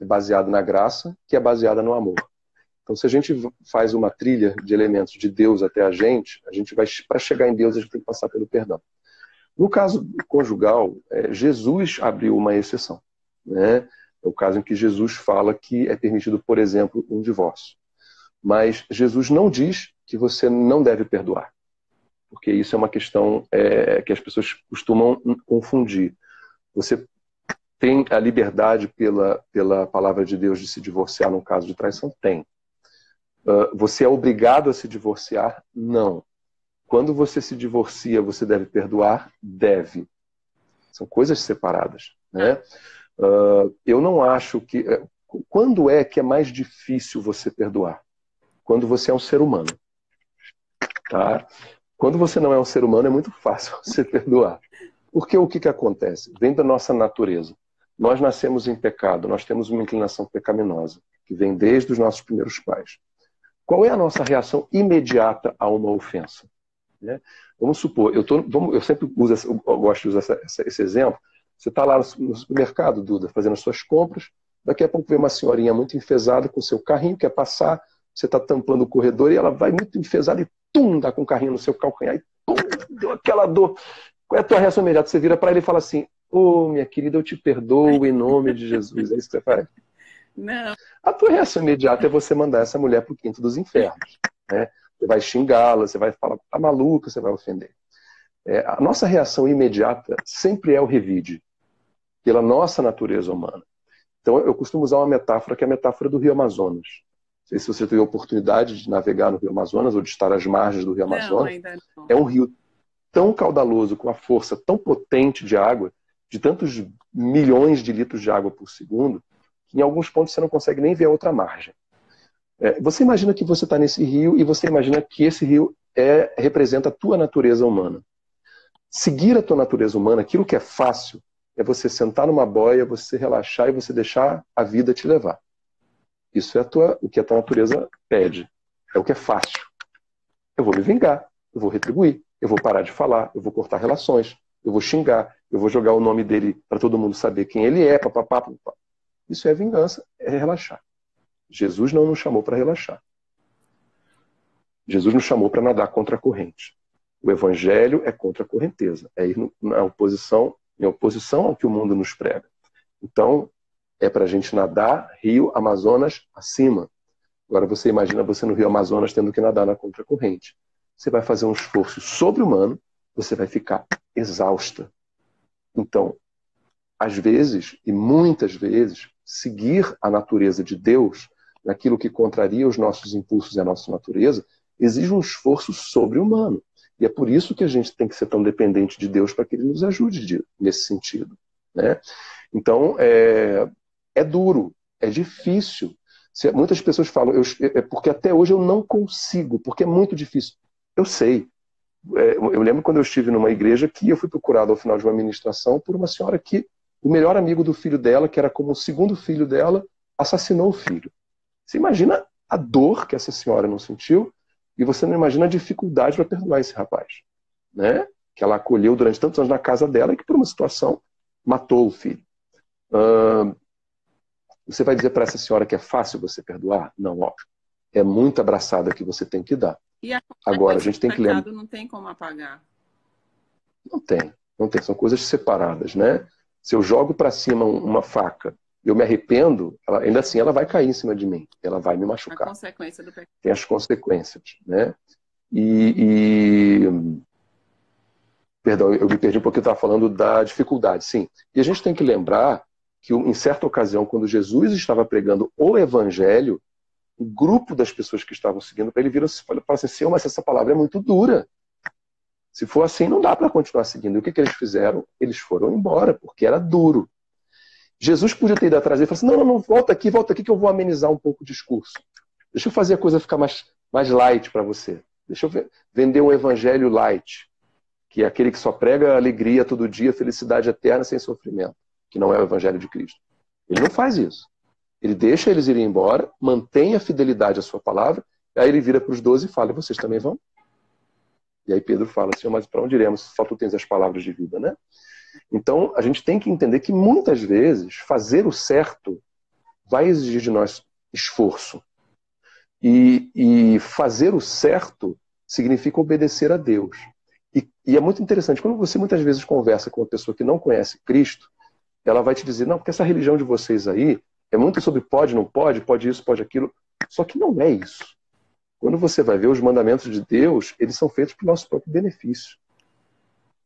baseado na graça, que é baseada no amor. Então, se a gente faz uma trilha de elementos de Deus até a gente vai, para chegar em Deus, a gente tem que passar pelo perdão. No caso conjugal, Jesus abriu uma exceção, né? É o caso em que Jesus fala que é permitido, por exemplo, um divórcio. Mas Jesus não diz que você não deve perdoar, porque isso é uma questão que as pessoas costumam confundir. Você tem a liberdade pela palavra de Deus de se divorciar num caso de traição? Tem. Você é obrigado a se divorciar? Não. Quando você se divorcia, você deve perdoar? Deve. São coisas separadas, né? Eu não acho que... Quando é que é mais difícil você perdoar? Quando você é um ser humano. Tá? Quando você não é um ser humano, é muito fácil você perdoar. Porque o que acontece? Vem da nossa natureza. Nós nascemos em pecado, nós temos uma inclinação pecaminosa, que vem desde os nossos primeiros pais. Qual é a nossa reação imediata a uma ofensa? Né? Vamos supor, eu sempre gosto de usar esse exemplo. Você está lá no supermercado, Duda, fazendo as suas compras, daqui a pouco vem uma senhorinha muito enfesada com o seu carrinho, quer passar, você está tampando o corredor e ela vai muito enfesada e tum, dá com o carrinho no seu calcanhar e pum, deu aquela dor. Qual é a tua reação imediata? Você vira para ele e fala assim: ô, minha querida, eu te perdoo em nome de Jesus. É isso que você faz? Não. A tua reação imediata é você mandar essa mulher para o quinto dos infernos. Né? Você vai xingá-la, você vai falar, tá maluca, você vai ofender. A nossa reação imediata sempre é o revide, pela nossa natureza humana. Então eu costumo usar uma metáfora, que é a metáfora do Rio Amazonas. Não sei se você teve a oportunidade de navegar no Rio Amazonas ou de estar às margens do Rio Amazonas. Não, ainda não. É um rio tão caudaloso, com uma força tão potente de água, de tantos milhões de litros de água por segundo, que em alguns pontos você não consegue nem ver a outra margem. Você imagina que você está nesse rio e você imagina que esse rio representa a tua natureza humana. Seguir a tua natureza humana, aquilo que é fácil, é você sentar numa boia, você relaxar e você deixar a vida te levar. Isso é o que a tua natureza pede. É o que é fácil. Eu vou me vingar, eu vou retribuir, eu vou parar de falar, eu vou cortar relações, eu vou xingar, eu vou jogar o nome dele para todo mundo saber quem ele é, papapá, papapá. Isso é vingança, é relaxar. Jesus não nos chamou para relaxar. Jesus nos chamou para nadar contra a corrente. O evangelho é contra a correnteza, é ir em oposição ao que o mundo nos prega. Então, é para a gente nadar Rio Amazonas acima. Agora você imagina você no Rio Amazonas tendo que nadar na contracorrente. Você vai fazer um esforço sobre-humano, você vai ficar exausta. Então, às vezes, e muitas vezes, seguir a natureza de Deus, naquilo que contraria os nossos impulsos e a nossa natureza, exige um esforço sobre-humano. E é por isso que a gente tem que ser tão dependente de Deus para que Ele nos ajude nesse sentido. Né? Então, é duro, é difícil. Muitas pessoas falam, porque até hoje eu não consigo, porque é muito difícil. Eu sei. Eu lembro quando eu estive numa igreja que eu fui procurado ao final de uma ministração por uma senhora que o melhor amigo do filho dela, que era como o segundo filho dela, assassinou o filho. Você imagina a dor que essa senhora não sentiu e você não imagina a dificuldade para perdoar esse rapaz. Né? Que ela acolheu durante tantos anos na casa dela e que por uma situação matou o filho. Você vai dizer para essa senhora que é fácil você perdoar? Não, ó. É muita abraçada que você tem que dar. E agora, a gente tem que lembrar. Não tem como apagar. Não tem. São coisas separadas, né? Se eu jogo para cima uma faca e eu me arrependo, ainda assim ela vai cair em cima de mim. Ela vai me machucar. A consequência do pecado. Tem as consequências, né? Perdão, eu me perdi um pouquinho, eu estava falando da dificuldade, sim. E a gente tem que lembrar que, em certa ocasião, quando Jesus estava pregando o Evangelho, o grupo das pessoas que estavam seguindo para ele viram e falaram assim: Senhor, mas essa palavra é muito dura. Se for assim, não dá para continuar seguindo. E o que eles fizeram? Eles foram embora, porque era duro. Jesus podia ter ido atrás e falado assim: não, volta aqui que eu vou amenizar um pouco o discurso. Deixa eu fazer a coisa ficar mais light para você. Deixa eu vender um evangelho light, que é aquele que só prega alegria todo dia, felicidade eterna sem sofrimento, que não é o evangelho de Cristo. Ele não faz isso. Ele deixa eles irem embora, mantém a fidelidade à sua palavra, aí ele vira para os 12 e fala, vocês também vão? E aí Pedro fala, Senhor, mas para onde iremos? Só tu tens as palavras de vida, né? Então, a gente tem que entender que muitas vezes fazer o certo vai exigir de nós esforço. E fazer o certo significa obedecer a Deus. E é muito interessante, quando você muitas vezes conversa com uma pessoa que não conhece Cristo, ela vai te dizer, não, porque essa religião de vocês aí é muito sobre pode, não pode, pode isso, pode aquilo. Só que não é isso. Quando você vai ver os mandamentos de Deus, eles são feitos para o nosso próprio benefício.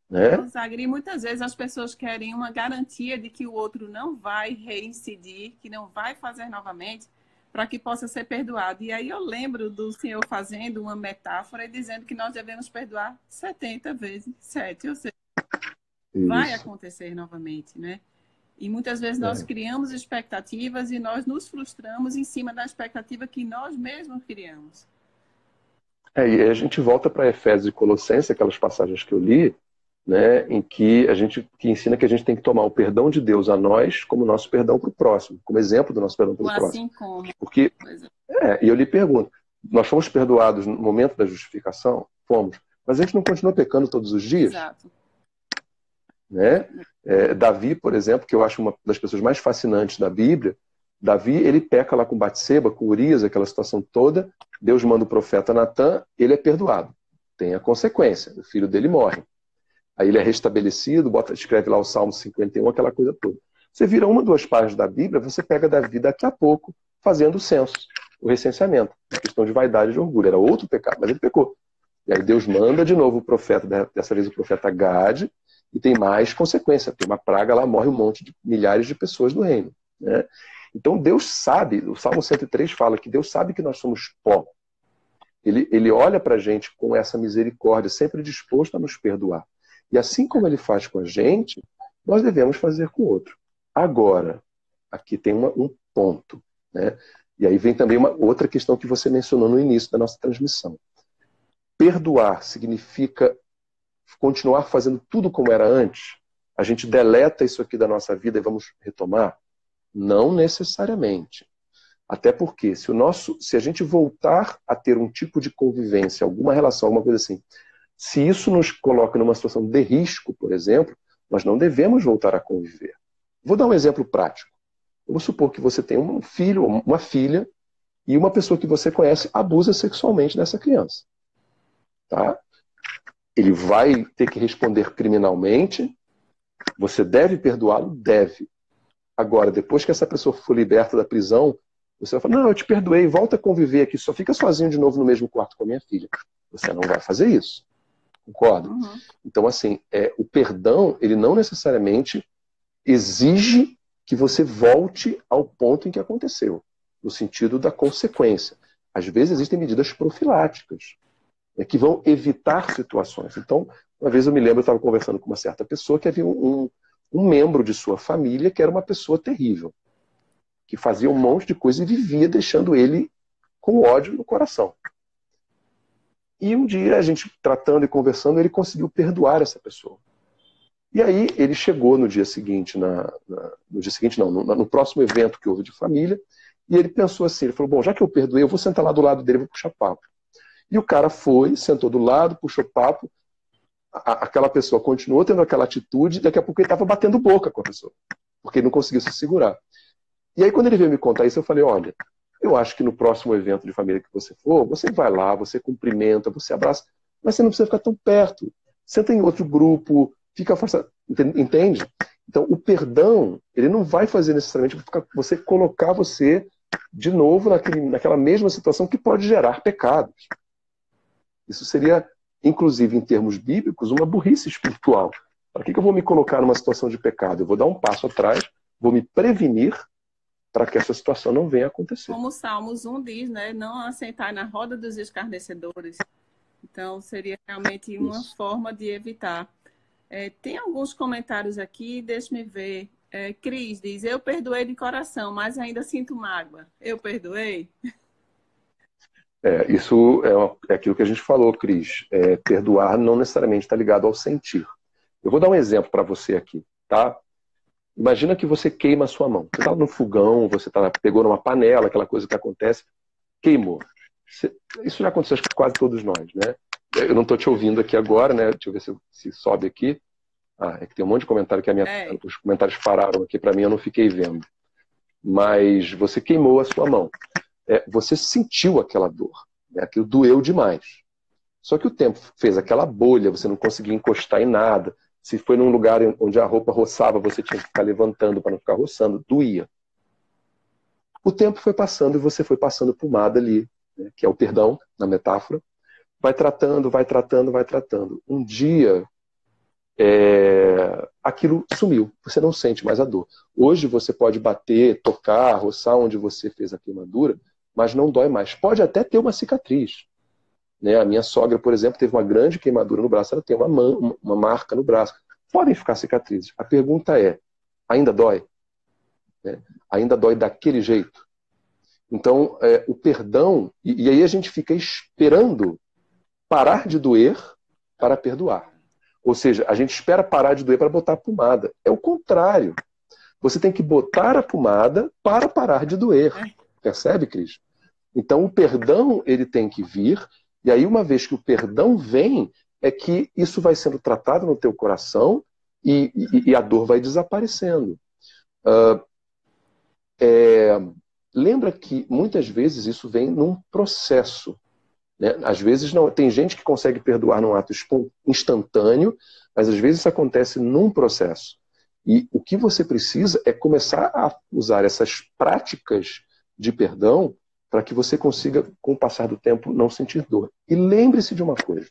Né? Zagri, muitas vezes as pessoas querem uma garantia de que o outro não vai reincidir, que não vai fazer novamente, para que possa ser perdoado. E aí eu lembro do Senhor fazendo uma metáfora e dizendo que nós devemos perdoar 70 vezes 7, ou seja, vai acontecer novamente, né? E muitas vezes nós criamos expectativas e nós nos frustramos em cima da expectativa que nós mesmos criamos. E a gente volta para Efésios e Colossenses, aquelas passagens que eu li, né, em que ensina que a gente tem que tomar o perdão de Deus a nós como nosso perdão para o próximo, como exemplo do nosso perdão para o próximo. Assim como. Porque, e eu lhe pergunto, nós fomos perdoados no momento da justificação? Fomos. Mas a gente não continua pecando todos os dias? Exato. Né? Davi, por exemplo, que eu acho uma das pessoas mais fascinantes da Bíblia, Davi, ele peca lá com Batseba, com Urias, aquela situação toda, Deus manda o profeta Natã, ele é perdoado. Tem a consequência, o filho dele morre. Aí ele é restabelecido, escreve lá o Salmo 51, aquela coisa toda. Você vira 1, 2 páginas da Bíblia, você pega Davi daqui a pouco fazendo o censo, o recenseamento. A questão de vaidade e de orgulho. Era outro pecado, mas ele pecou. E aí Deus manda de novo o profeta, dessa vez o profeta Gade, e tem mais consequência. Tem uma praga lá, morre um monte de milhares de pessoas do reino. Né? Então Deus sabe, o Salmo 103 fala que Deus sabe que nós somos pó. Ele olha para a gente com essa misericórdia, sempre disposto a nos perdoar. E assim como ele faz com a gente, nós devemos fazer com o outro. Agora, aqui tem um ponto. Né? E aí vem também uma outra questão que você mencionou no início da nossa transmissão. Perdoar significa continuar fazendo tudo como era antes? A gente deleta isso aqui da nossa vida e vamos retomar? Não necessariamente. Até porque se a gente voltar a ter um tipo de convivência, alguma relação, alguma coisa assim, se isso nos coloca numa situação de risco, por exemplo, nós não devemos voltar a conviver. Vou dar um exemplo prático. Vamos supor que você tem um filho, uma filha, e uma pessoa que você conhece abusa sexualmente dessa criança. Tá? Ele vai ter que responder criminalmente. Você deve perdoá-lo? Deve. Agora, depois que essa pessoa for liberta da prisão, você vai falar, não, eu te perdoei, volta a conviver aqui, só fica sozinho de novo no mesmo quarto com a minha filha. Você não vai fazer isso. Concorda? Uhum. Então, assim, o perdão, ele não necessariamente exige que você volte ao ponto em que aconteceu, no sentido da consequência. Às vezes existem medidas profiláticas, que vão evitar situações. Então, uma vez eu me lembro, eu estava conversando com uma certa pessoa que havia um membro de sua família que era uma pessoa terrível, que fazia um monte de coisa e vivia deixando ele com ódio no coração. E um dia, a gente tratando e conversando, ele conseguiu perdoar essa pessoa. E aí, ele chegou no dia seguinte, no próximo evento que houve de família, e ele pensou assim, ele falou, bom, já que eu perdoei, eu vou sentar lá do lado dele e vou puxar papo. E o cara foi, sentou do lado, puxou papo, aquela pessoa continuou tendo aquela atitude, e daqui a pouco ele estava batendo boca com a pessoa, porque ele não conseguiu se segurar. E aí, quando ele veio me contar isso, eu falei, olha, eu acho que no próximo evento de família que você for, você vai lá, você cumprimenta, você abraça, mas você não precisa ficar tão perto. Senta em outro grupo, fica afastado. Entende? Então, o perdão, ele não vai fazer necessariamente você colocar você de novo naquela mesma situação que pode gerar pecados. Isso seria, inclusive, em termos bíblicos, uma burrice espiritual. Para que eu vou me colocar numa situação de pecado? Eu vou dar um passo atrás, vou me prevenir para que essa situação não venha a acontecer. Como o Salmos 1 diz, né? Não assentar na roda dos escarnecedores. Então, seria realmente uma forma de evitar. Tem alguns comentários aqui, deixa-me ver. Cris diz, eu perdoei de coração, mas ainda sinto mágoa. Eu perdoei? Isso é aquilo que a gente falou, Cris. Perdoar não necessariamente está ligado ao sentir. Eu vou dar um exemplo para você aqui, tá? Imagina que você queima a sua mão. Você está no fogão, pegou numa panela, aquela coisa que acontece, queimou. Isso já aconteceu com quase todos nós, né? Eu não estou te ouvindo aqui agora, né? Deixa eu ver se sobe aqui. É que tem um monte de comentário que os comentários pararam aqui para mim, eu não fiquei vendo. Mas você queimou a sua mão. Você sentiu aquela dor, né? Aquilo doeu demais. Só que o tempo fez aquela bolha, você não conseguia encostar em nada. Se foi num lugar onde a roupa roçava, você tinha que ficar levantando para não ficar roçando, doía. O tempo foi passando e você foi passando pomada ali, né? Que é o perdão, na metáfora. Vai tratando, vai tratando, vai tratando. Um dia, aquilo sumiu. Você não sente mais a dor. Hoje você pode bater, tocar, roçar onde você fez a queimadura, mas não dói mais. Pode até ter uma cicatriz, né? A minha sogra, por exemplo, teve uma grande queimadura no braço. Ela tem uma marca no braço. Podem ficar cicatrizes. A pergunta é, ainda dói? Né? Ainda dói daquele jeito? Então, o perdão... E aí a gente fica esperando parar de doer para perdoar. Ou seja, a gente espera parar de doer para botar a pomada. É o contrário. Você tem que botar a pomada para parar de doer. Percebe, Cris? Então, o perdão, ele tem que vir, e aí, uma vez que o perdão vem, é que isso vai sendo tratado no teu coração e a dor vai desaparecendo. Lembra que, muitas vezes, isso vem num processo. Né? Às vezes, não. Tem gente que consegue perdoar num ato instantâneo, mas, às vezes, isso acontece num processo. E o que você precisa é começar a usar essas práticas de perdão para que você consiga, com o passar do tempo, não sentir dor. E lembre-se de uma coisa.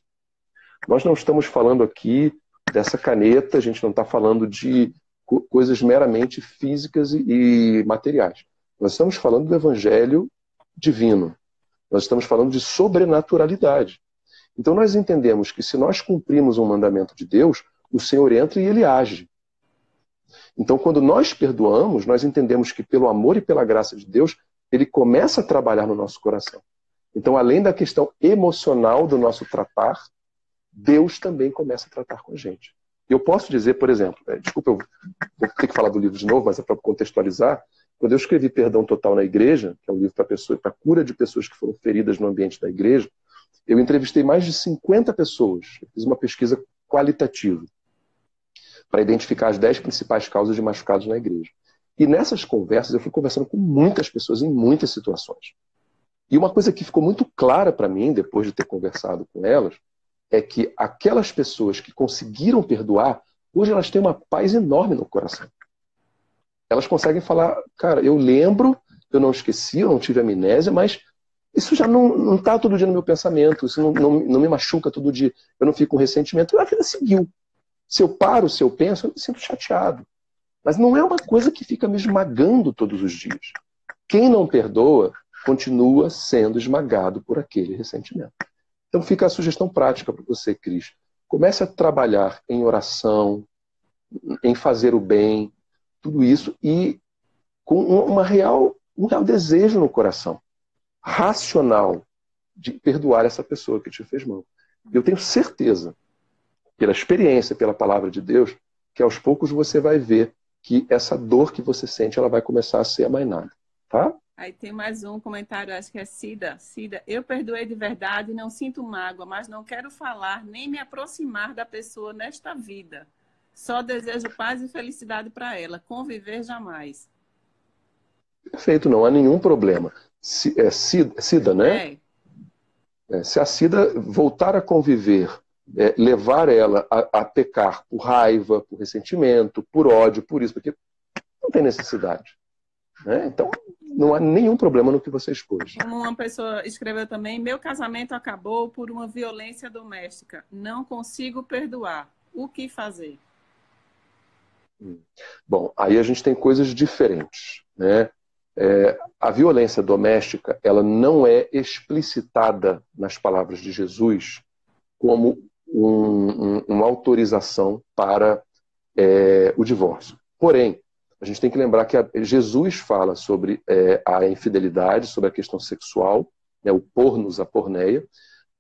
Nós não estamos falando aqui dessa caneta, a gente não está falando de coisas meramente físicas e materiais. Nós estamos falando do evangelho divino. Nós estamos falando de sobrenaturalidade. Então nós entendemos que se nós cumprimos um mandamento de Deus, o Senhor entra e ele age. Então quando nós perdoamos, nós entendemos que pelo amor e pela graça de Deus, ele começa a trabalhar no nosso coração. Então, além da questão emocional do nosso tratar, Deus também começa a tratar com a gente. Eu posso dizer, por exemplo, desculpa, eu vou ter que falar do livro de novo, mas é para contextualizar. Quando eu escrevi Perdão Total na Igreja, que é um livro para cura de pessoas que foram feridas no ambiente da igreja, eu entrevistei mais de 50 pessoas. Eu fiz uma pesquisa qualitativa para identificar as 10 principais causas de machucados na igreja. E nessas conversas, eu fui conversando com muitas pessoas em muitas situações. E uma coisa que ficou muito clara para mim, depois de ter conversado com elas, é que aquelas pessoas que conseguiram perdoar, hoje elas têm uma paz enorme no coração. Elas conseguem falar, cara, eu lembro, eu não esqueci, eu não tive amnésia, mas isso já não está todo dia no meu pensamento, isso não me machuca todo dia, eu não fico com ressentimento. A vida seguiu. Se eu paro, se eu penso, eu me sinto chateado. Mas não é uma coisa que fica me esmagando todos os dias. Quem não perdoa, continua sendo esmagado por aquele ressentimento. Então fica a sugestão prática para você, Cris. Comece a trabalhar em oração, em fazer o bem, tudo isso, e com um real desejo no coração, racional, de perdoar essa pessoa que te fez mal. Eu tenho certeza, pela experiência, pela palavra de Deus, que aos poucos você vai ver que essa dor que você sente, ela vai começar a ser amainada, tá? Aí tem mais um comentário, acho que é Cida. Cida, eu perdoei de verdade, não sinto mágoa, mas não quero falar nem me aproximar da pessoa nesta vida. Só desejo paz e felicidade para ela, conviver jamais. Perfeito, não há nenhum problema. Cida, né? Se a Cida voltar a conviver, levar ela a pecar por raiva, por ressentimento, por ódio, por isso, porque não tem necessidade. Né? Então, não há nenhum problema no que você expôs. Como uma pessoa escreveu também, meu casamento acabou por uma violência doméstica. Não consigo perdoar. O que fazer? Bom, aí a gente tem coisas diferentes. Né? A violência doméstica, ela não é explicitada nas palavras de Jesus como uma autorização para o divórcio. Porém, a gente tem que lembrar que Jesus fala sobre a infidelidade, sobre a questão sexual, né, o pornos, a porneia,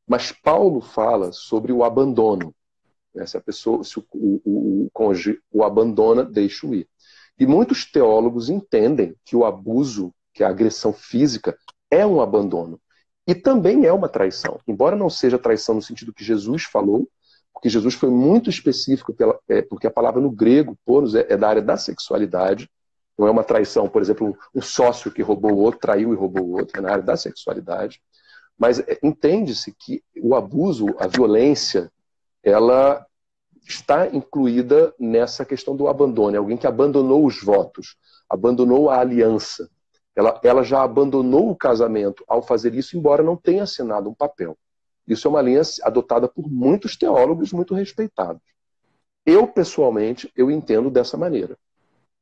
mas Paulo fala sobre o abandono. Né, se a pessoa, se o cônjuge o abandona, deixa-o ir. E muitos teólogos entendem que o abuso, que a agressão física, é um abandono. E também é uma traição. Embora não seja traição no sentido que Jesus falou, porque Jesus foi muito específico, porque a palavra no grego, pornos, é da área da sexualidade. Não é uma traição, por exemplo, um sócio que roubou o outro, traiu e roubou o outro, é na área da sexualidade. Mas entende-se que o abuso, a violência, ela está incluída nessa questão do abandono. É alguém que abandonou os votos, abandonou a aliança. Ela já abandonou o casamento ao fazer isso, embora não tenha assinado um papel. Isso é uma linha adotada por muitos teólogos muito respeitados. Eu, pessoalmente, eu entendo dessa maneira.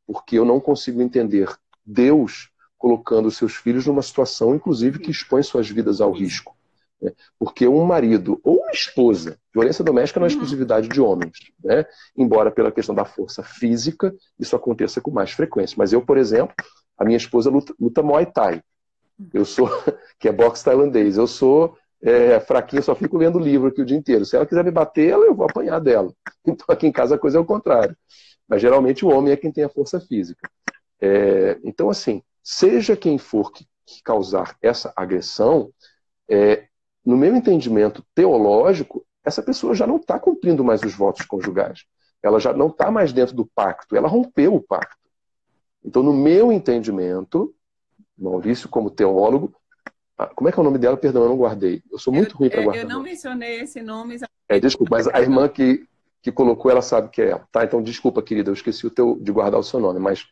Porque eu não consigo entender Deus colocando os seus filhos numa situação, inclusive, que expõe suas vidas ao risco. Né? Porque um marido ou uma esposa, violência doméstica não é exclusividade de homens, né? Embora pela questão da força física isso aconteça com mais frequência. Mas eu, por exemplo, a minha esposa luta Muay Thai. Eu sou, que é boxe tailandês, eu sou fraquinho, só fico lendo livro aqui o dia inteiro. Se ela quiser me bater, eu vou apanhar dela. Então aqui em casa a coisa é o contrário. Mas geralmente o homem é quem tem a força física. Então, assim, seja quem for que causar essa agressão, no meu entendimento teológico, essa pessoa já não está cumprindo mais os votos conjugais. Ela já não está mais dentro do pacto, ela rompeu o pacto. Então, no meu entendimento, Maurício, como teólogo, como é que é o nome dela? Perdão, eu não guardei. Eu sou muito ruim para guardar. Eu não mencionei esse nome. Desculpa, mas a irmã que colocou, ela sabe que é ela. Tá? Então, desculpa, querida, eu esqueci de guardar o seu nome, mas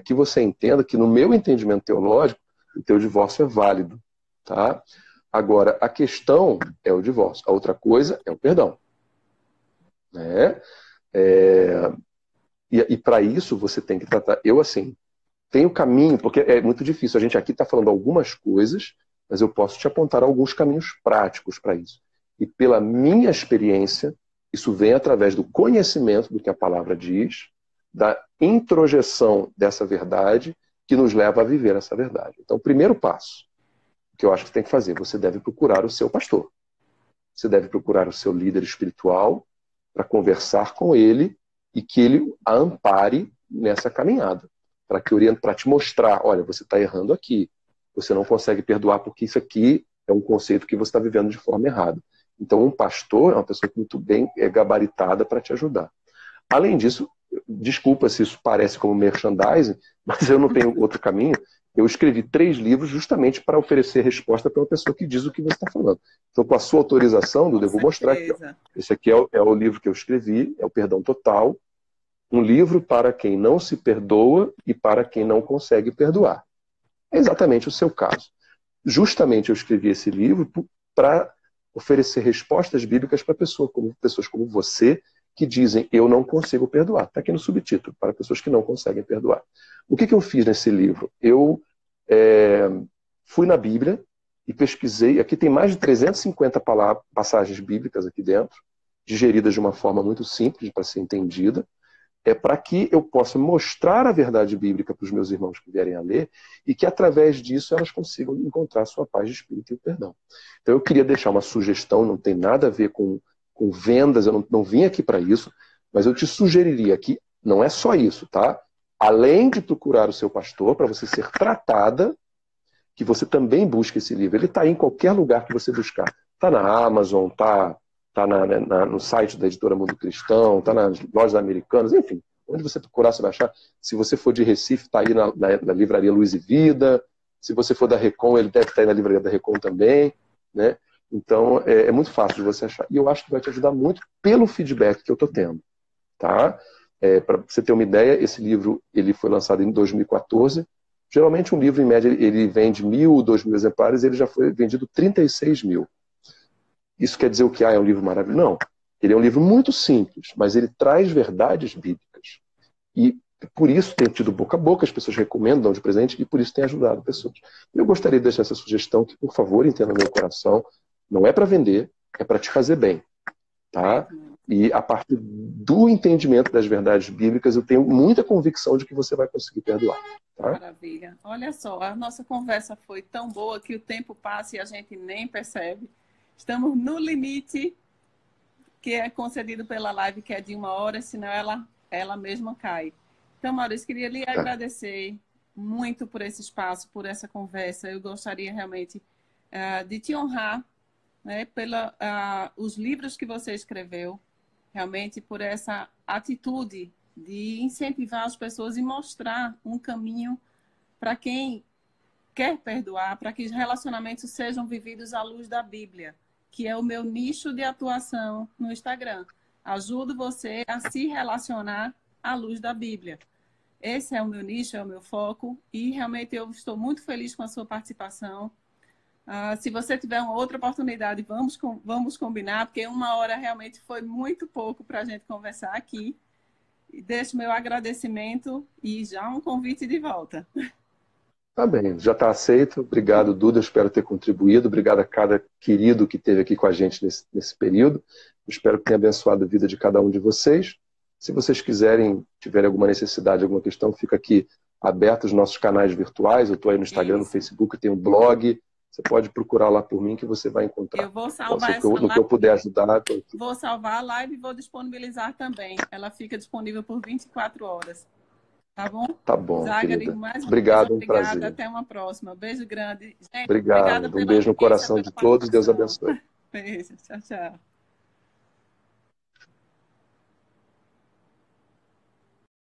que você entenda que, no meu entendimento teológico, o teu divórcio é válido. Tá? Agora, a questão é o divórcio. A outra coisa é o perdão. Né? E para isso você tem que tratar... Eu, assim, tenho caminho, porque é muito difícil. A gente aqui está falando algumas coisas, mas eu posso te apontar alguns caminhos práticos para isso. E pela minha experiência, isso vem através do conhecimento do que a palavra diz, da introjeção dessa verdade que nos leva a viver essa verdade. Então, o primeiro passo que eu acho que você tem que fazer, você deve procurar o seu pastor. Você deve procurar o seu líder espiritual para conversar com ele e que ele a ampare nessa caminhada. Para te mostrar, olha, você está errando aqui. Você não consegue perdoar porque isso aqui é um conceito que você está vivendo de forma errada. Então, um pastor é uma pessoa muito bem gabaritada para te ajudar. Além disso, desculpa se isso parece como merchandising, mas eu não tenho outro caminho. Eu escrevi 3 livros justamente para oferecer resposta para uma pessoa que diz o que você está falando. Então, com a sua autorização, Duda, eu vou mostrar aqui. Ó. Esse aqui é o livro que eu escrevi, é o Perdão Total. Um livro para quem não se perdoa e para quem não consegue perdoar. É exatamente o seu caso. Justamente eu escrevi esse livro para oferecer respostas bíblicas para pessoas como você, que dizem, eu não consigo perdoar. Está aqui no subtítulo, para pessoas que não conseguem perdoar. O que eu fiz nesse livro? Eu fui na Bíblia e pesquisei, aqui tem mais de 350 passagens bíblicas aqui dentro, digeridas de uma forma muito simples para ser entendida, para que eu possa mostrar a verdade bíblica para os meus irmãos que vierem a ler e que, através disso, elas consigam encontrar a sua paz de espírito e o perdão. Então, eu queria deixar uma sugestão, não tem nada a ver com vendas, eu não vim aqui para isso, mas eu te sugeriria que não é só isso, tá? Além de procurar o seu pastor, para você ser tratada, que você também busque esse livro. Ele está aí em qualquer lugar que você buscar. Está na Amazon, está no site da Editora Mundo Cristão, está nas lojas americanas, enfim. Onde você procurar, você vai achar. Se você for de Recife, está aí na livraria Luz e Vida. Se você for da Recon, ele deve estar aí na livraria da Recon também. Né? Então, é muito fácil de você achar. E eu acho que vai te ajudar muito pelo feedback que eu estou tendo. Tá? Para você ter uma ideia, esse livro ele foi lançado em 2014. Geralmente um livro, em média, ele vende 1.000, 2.000 exemplares, ele já foi vendido 36 mil. Isso quer dizer o que? É um livro maravilhoso? Não. Ele é um livro muito simples, mas ele traz verdades bíblicas. E por isso tem tido boca a boca, as pessoas recomendam, dão de presente, e por isso tem ajudado pessoas. Eu gostaria de deixar essa sugestão que, por favor, entenda no meu coração, não é para vender, é para te fazer bem. Tá? E a partir do entendimento das verdades bíblicas, eu tenho muita convicção de que você vai conseguir perdoar. Tá? Maravilha. Olha só, a nossa conversa foi tão boa que o tempo passa e a gente nem percebe. Estamos no limite que é concedido pela live, que é de 1 hora, senão ela mesma cai. Então, Maurício, queria lhe agradecer muito por esse espaço, por essa conversa. Eu gostaria realmente de te honrar, né, os livros que você escreveu, realmente por essa atitude de incentivar as pessoas e mostrar um caminho para quem quer perdoar, para que os relacionamentos sejam vividos à luz da Bíblia, que é o meu nicho de atuação no Instagram. Ajudo você a se relacionar à luz da Bíblia. Esse é o meu nicho, é o meu foco, e realmente eu estou muito feliz com a sua participação. Se você tiver uma outra oportunidade, vamos combinar, porque 1 hora realmente foi muito pouco para a gente conversar aqui. E deixo meu agradecimento e já um convite de volta. Tá bem, já está aceito. Obrigado, Duda. Espero ter contribuído. Obrigado a cada querido que esteve aqui com a gente nesse período. Espero que tenha abençoado a vida de cada um de vocês. Se vocês quiserem, tiverem alguma necessidade, alguma questão, fica aqui aberto os nossos canais virtuais. Eu estou aí no Instagram, no Facebook, tem um blog. Você pode procurar lá por mim que você vai encontrar. Eu vou salvar essa live. No que eu puder ajudar. Vou salvar a live e vou disponibilizar também. Ela fica disponível por 24 horas. Tá bom? Tá bom, Zagari, querida. mais uma Obrigado, vez, obrigada. Um prazer. Até uma próxima. Beijo grande. Gente, obrigado. Um beijo no coração de todos. Deus abençoe. Beijo. Tchau, tchau.